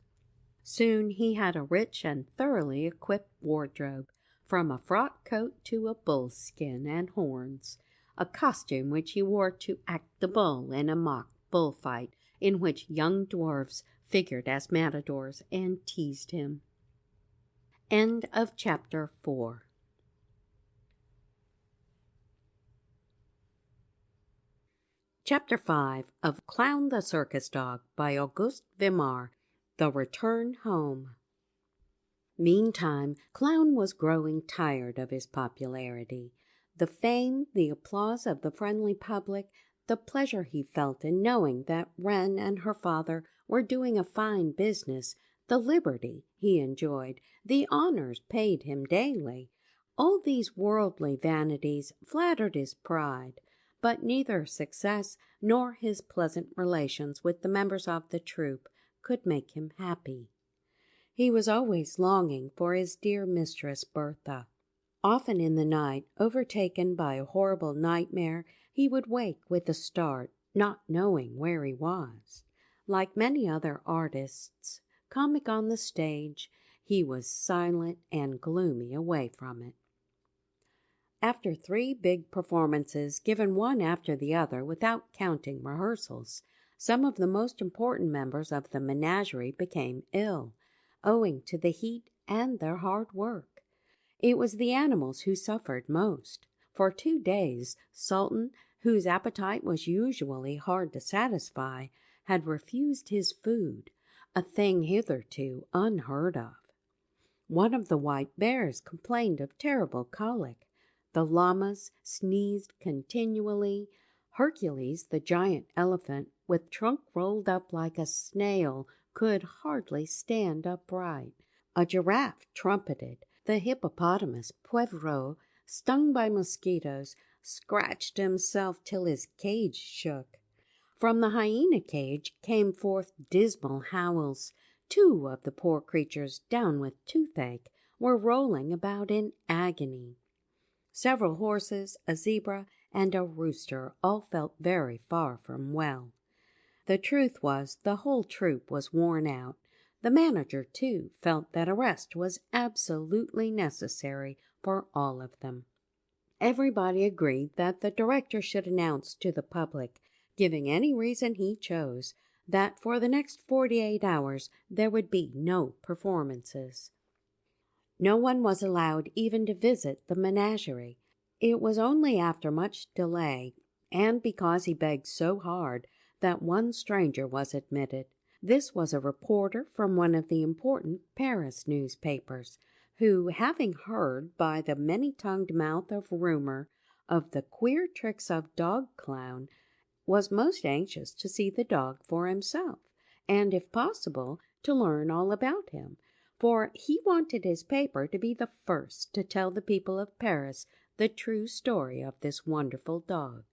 Soon he had a rich and thoroughly equipped wardrobe, from a frock coat to a bull's skin and horns, a costume which he wore to act the bull in a mock bullfight in which young dwarfs figured as matadors and teased him. End of chapter 4. Chapter 5 of Clown the Circus Dog by Auguste Vimar, The Return Home. Meantime, Clown was growing tired of his popularity. The fame, the applause of the friendly public, the pleasure he felt in knowing that Wren and her father were doing a fine business, the liberty he enjoyed, the honors paid him daily, all these worldly vanities flattered his pride. But neither success nor his pleasant relations with the members of the troupe could make him happy. He was always longing for his dear mistress Bertha. Often in the night, overtaken by a horrible nightmare, he would wake with a start, not knowing where he was. Like many other artists, comic on the stage, he was silent and gloomy away from it. After 3 big performances, given one after the other without counting rehearsals, some of the most important members of the menagerie became ill, owing to the heat and their hard work. It was the animals who suffered most. For 2 days, Sultan, whose appetite was usually hard to satisfy, had refused his food, a thing hitherto unheard of. One of the white bears complained of terrible colic. The llamas sneezed continually. Hercules, the giant elephant, with trunk rolled up like a snail, could hardly stand upright. A giraffe trumpeted. The hippopotamus, Poivreau, stung by mosquitoes, scratched himself till his cage shook. From the hyena cage came forth dismal howls. 2 of the poor creatures, down with toothache, were rolling about in agony. Several horses, a zebra, and a rooster all felt very far from well. The truth was, the whole troupe was worn out. The manager, too, felt that a rest was absolutely necessary for all of them. Everybody agreed that the director should announce to the public, giving any reason he chose, that for the next 48 hours there would be no performances. No one was allowed even to visit the menagerie. It was only after much delay, and because he begged so hard, that one stranger was admitted. This was a reporter from one of the important Paris newspapers, who, having heard by the many-tongued mouth of rumor of the queer tricks of Dog Clown, was most anxious to see the dog for himself, and, if possible, to learn all about him, for he wanted his paper to be the first to tell the people of Paris the true story of this wonderful dog.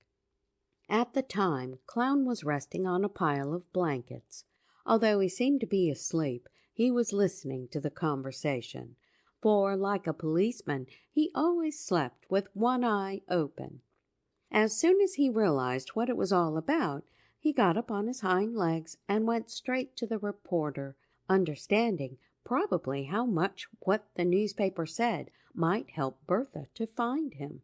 At the time, Clown was resting on a pile of blankets. Although he seemed to be asleep, he was listening to the conversation, for, like a policeman, he always slept with one eye open. As soon as he realized what it was all about, he got up on his hind legs and went straight to the reporter, understanding probably how much what the newspaper said might help Bertha to find him.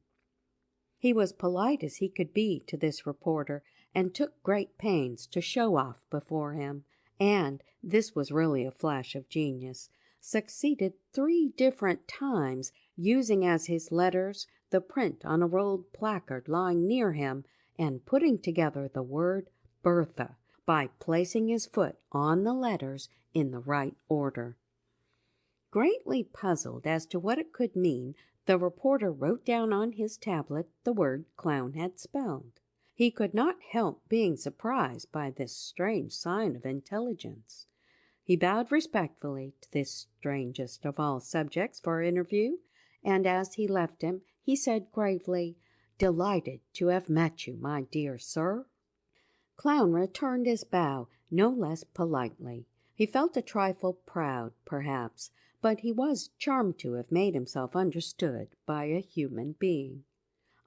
He was polite as he could be to this reporter, and took great pains to show off before him, and, this was really a flash of genius, succeeded 3 different times, using as his letters the print on a rolled placard lying near him, and putting together the word Bertha by placing his foot on the letters in the right order. Greatly puzzled as to what it could mean, the reporter wrote down on his tablet the word Clown had spelled. He could not help being surprised by this strange sign of intelligence. He bowed respectfully to this strangest of all subjects for interview, and as he left him, he said gravely, "Delighted to have met you, my dear sir." Clown returned his bow no less politely. He felt a trifle proud, perhaps, but he was charmed to have made himself understood by a human being.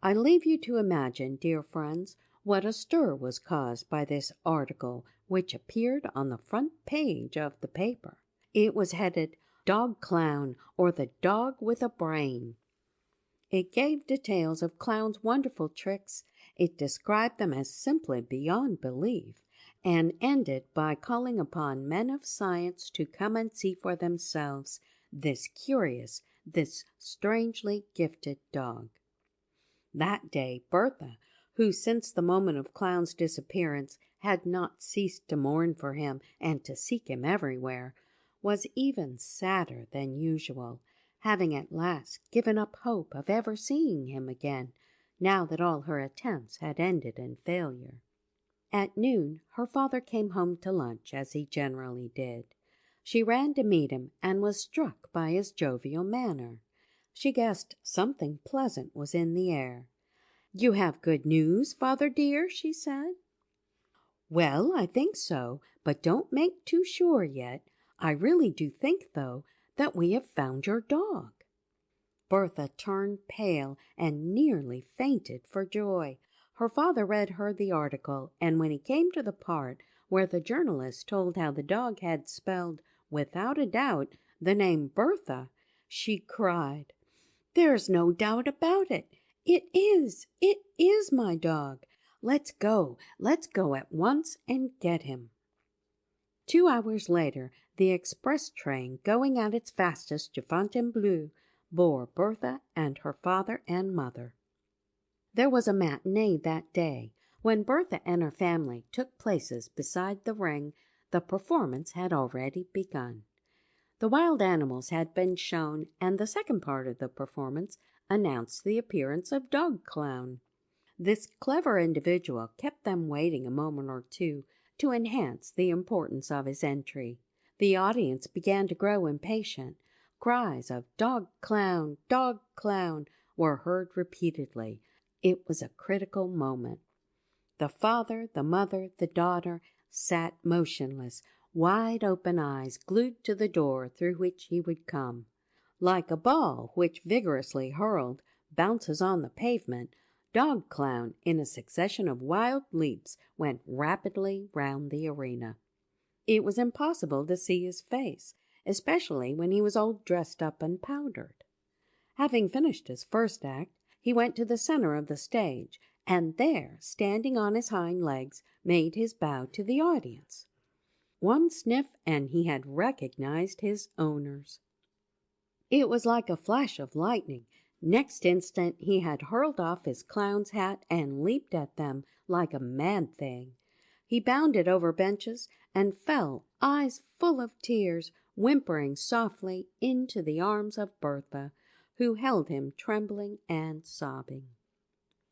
I leave you to imagine, dear friends, what a stir was caused by this article which appeared on the front page of the paper. It was headed, "Dog Clown, or the Dog with a Brain." It gave details of Clown's wonderful tricks. It described them as simply beyond belief, and ended by calling upon men of science to come and see for themselves this curious, this strangely gifted dog. That day Bertha, who since the moment of Clown's disappearance had not ceased to mourn for him and to seek him everywhere, was even sadder than usual, having at last given up hope of ever seeing him again, now that all her attempts had ended in failure. At noon her father came home to lunch, as he generally did. She ran to meet him and was struck by his jovial manner. She guessed something pleasant was in the air. "You have good news, father dear?" she said. "Well, I think so, but don't make too sure yet. I really do think, though, that we have found your dog." Bertha turned pale and nearly fainted for joy. Her father read her the article, and when he came to the part where the journalist told how the dog had spelled, without a doubt, the name Bertha, she cried, "There's no doubt about it. It is my dog. Let's go at once and get him." 2 hours later, the express train, going at its fastest to Fontainebleau, bore Bertha and her father and mother. There was a matinee that day. When Bertha and her family took places beside the ring, the performance had already begun. The wild animals had been shown, and the second part of the performance announced the appearance of Dog Clown. This clever individual kept them waiting a moment or two to enhance the importance of his entry. The audience began to grow impatient. Cries of "Dog Clown! Dog Clown!" were heard repeatedly. It was a critical moment. The father, the mother, the daughter sat motionless, wide-open eyes glued to the door through which he would come. Like a ball which, vigorously hurled, bounces on the pavement, Dog Clown, in a succession of wild leaps, went rapidly round the arena. It was impossible to see his face, especially when he was all dressed up and powdered. Having finished his first act, he went to the center of the stage, and there, standing on his hind legs, made his bow to the audience. One sniff, and he had recognized his owners. It was like a flash of lightning. Next instant he had hurled off his clown's hat and leaped at them like a mad thing. He bounded over benches and fell, eyes full of tears, whimpering softly, into the arms of Bertha, who held him trembling and sobbing.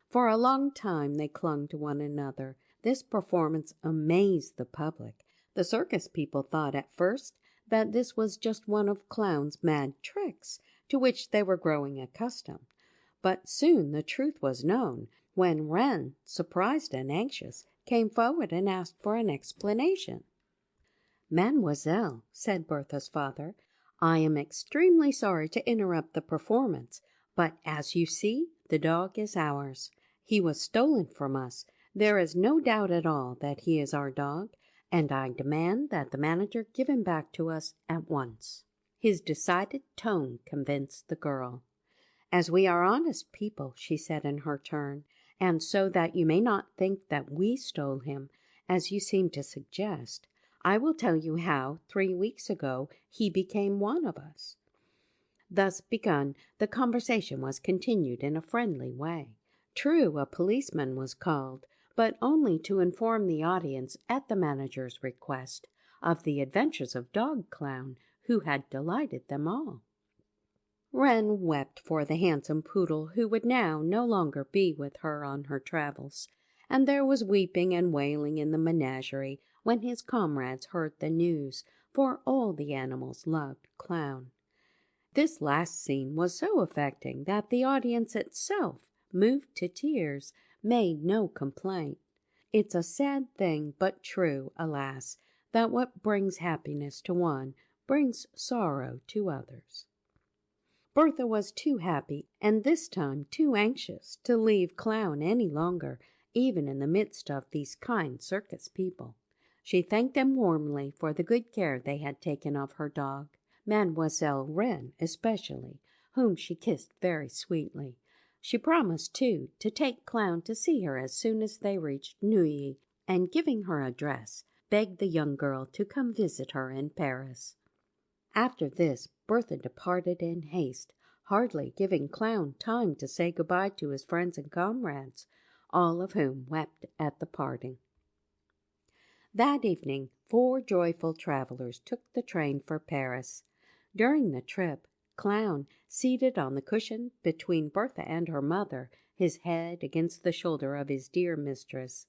For a long time they clung to one another. This performance amazed the public. The circus people thought at first that this was just one of Clown's mad tricks, to which they were growing accustomed. But soon the truth was known, when Wren, surprised and anxious, came forward and asked for an explanation. "Mademoiselle," said Bertha's father, "I am extremely sorry to interrupt the performance, but as you see, the dog is ours. He was stolen from us. There is no doubt at all that he is our dog, and I demand that the manager give him back to us at once." His decided tone convinced the girl. "As we are honest people," she said in her turn, "and so that you may not think that we stole him, as you seem to suggest, I will tell you how, 3 weeks ago, he became one of us." Thus begun, the conversation was continued in a friendly way. True, a policeman was called, but only to inform the audience at the manager's request of the adventures of Dog Clown, who had delighted them all. Wren wept for the handsome poodle who would now no longer be with her on her travels, and there was weeping and wailing in the menagerie when his comrades heard the news, for all the animals loved Clown. This last scene was so affecting that the audience itself, moved to tears, made no complaint. It's a sad thing, but true, alas, that what brings happiness to one brings sorrow to others. Bertha was too happy, and this time too anxious, to leave Clown any longer, even in the midst of these kind circus people. She thanked them warmly for the good care they had taken of her dog, Mademoiselle Wren especially, whom she kissed very sweetly. She promised, too, to take Clown to see her as soon as they reached Neuilly, and giving her address, begged the young girl to come visit her in Paris. After this, Bertha departed in haste, hardly giving Clown time to say good-bye to his friends and comrades, all of whom wept at the parting. That evening 4 joyful travelers took the train for Paris. During the trip, Clown, seated on the cushion between Bertha and her mother, his head against the shoulder of his dear mistress,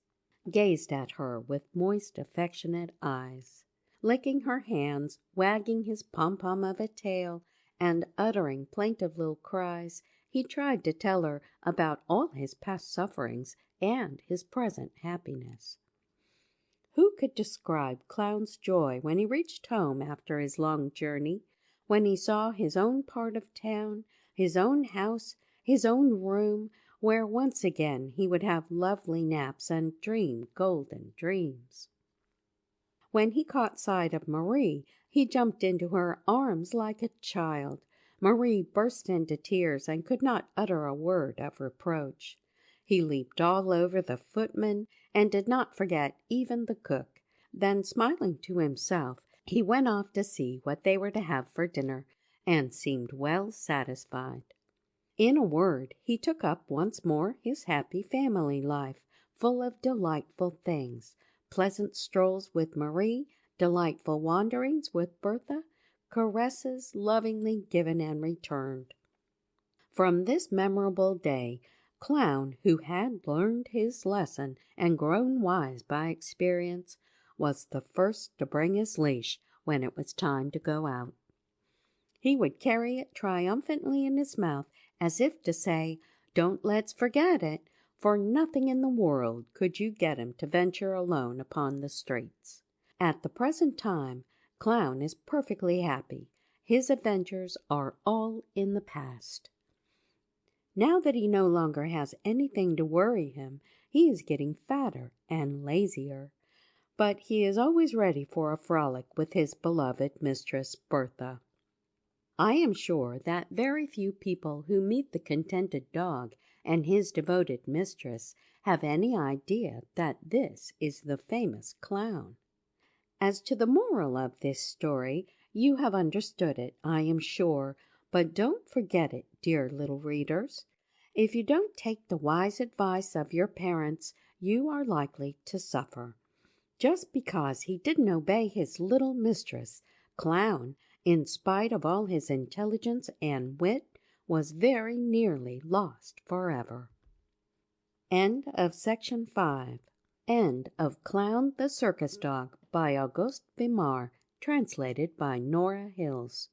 gazed at her with moist, affectionate eyes. Licking her hands, wagging his pom-pom of a tail, and uttering plaintive little cries, he tried to tell her about all his past sufferings and his present happiness. Who could describe Clown's joy when he reached home after his long journey, when he saw his own part of town, his own house, his own room, where once again he would have lovely naps and dream golden dreams. When he caught sight of Marie, he jumped into her arms like a child. Marie burst into tears and could not utter a word of reproach. He leaped all over the footman and did not forget even the cook. Then, smiling to himself, he went off to see what they were to have for dinner, and seemed well satisfied. In a word, he took up once more his happy family life, full of delightful things, pleasant strolls with Marie, delightful wanderings with Bertha, caresses lovingly given and returned. From this memorable day, Clown, who had learned his lesson and grown wise by experience, was the first to bring his leash when it was time to go out. He would carry it triumphantly in his mouth, as if to say, "Don't let's forget it." For nothing in the world could you get him to venture alone upon the streets. At the present time, Clown is perfectly happy. His adventures are all in the past. Now that he no longer has anything to worry him, he is getting fatter and lazier. But he is always ready for a frolic with his beloved mistress, Bertha. I am sure that very few people who meet the contented dog and his devoted mistress have any idea that this is the famous Clown. As to the moral of this story, you have understood it, I am sure, but don't forget it, dear little readers. If you don't take the wise advice of your parents, you are likely to suffer. Just because he didn't obey his little mistress, Clown, in spite of all his intelligence and wit, was very nearly lost forever. End of section 5. End of Clown the Circus Dog by Auguste Vimar, translated by Nora Hills.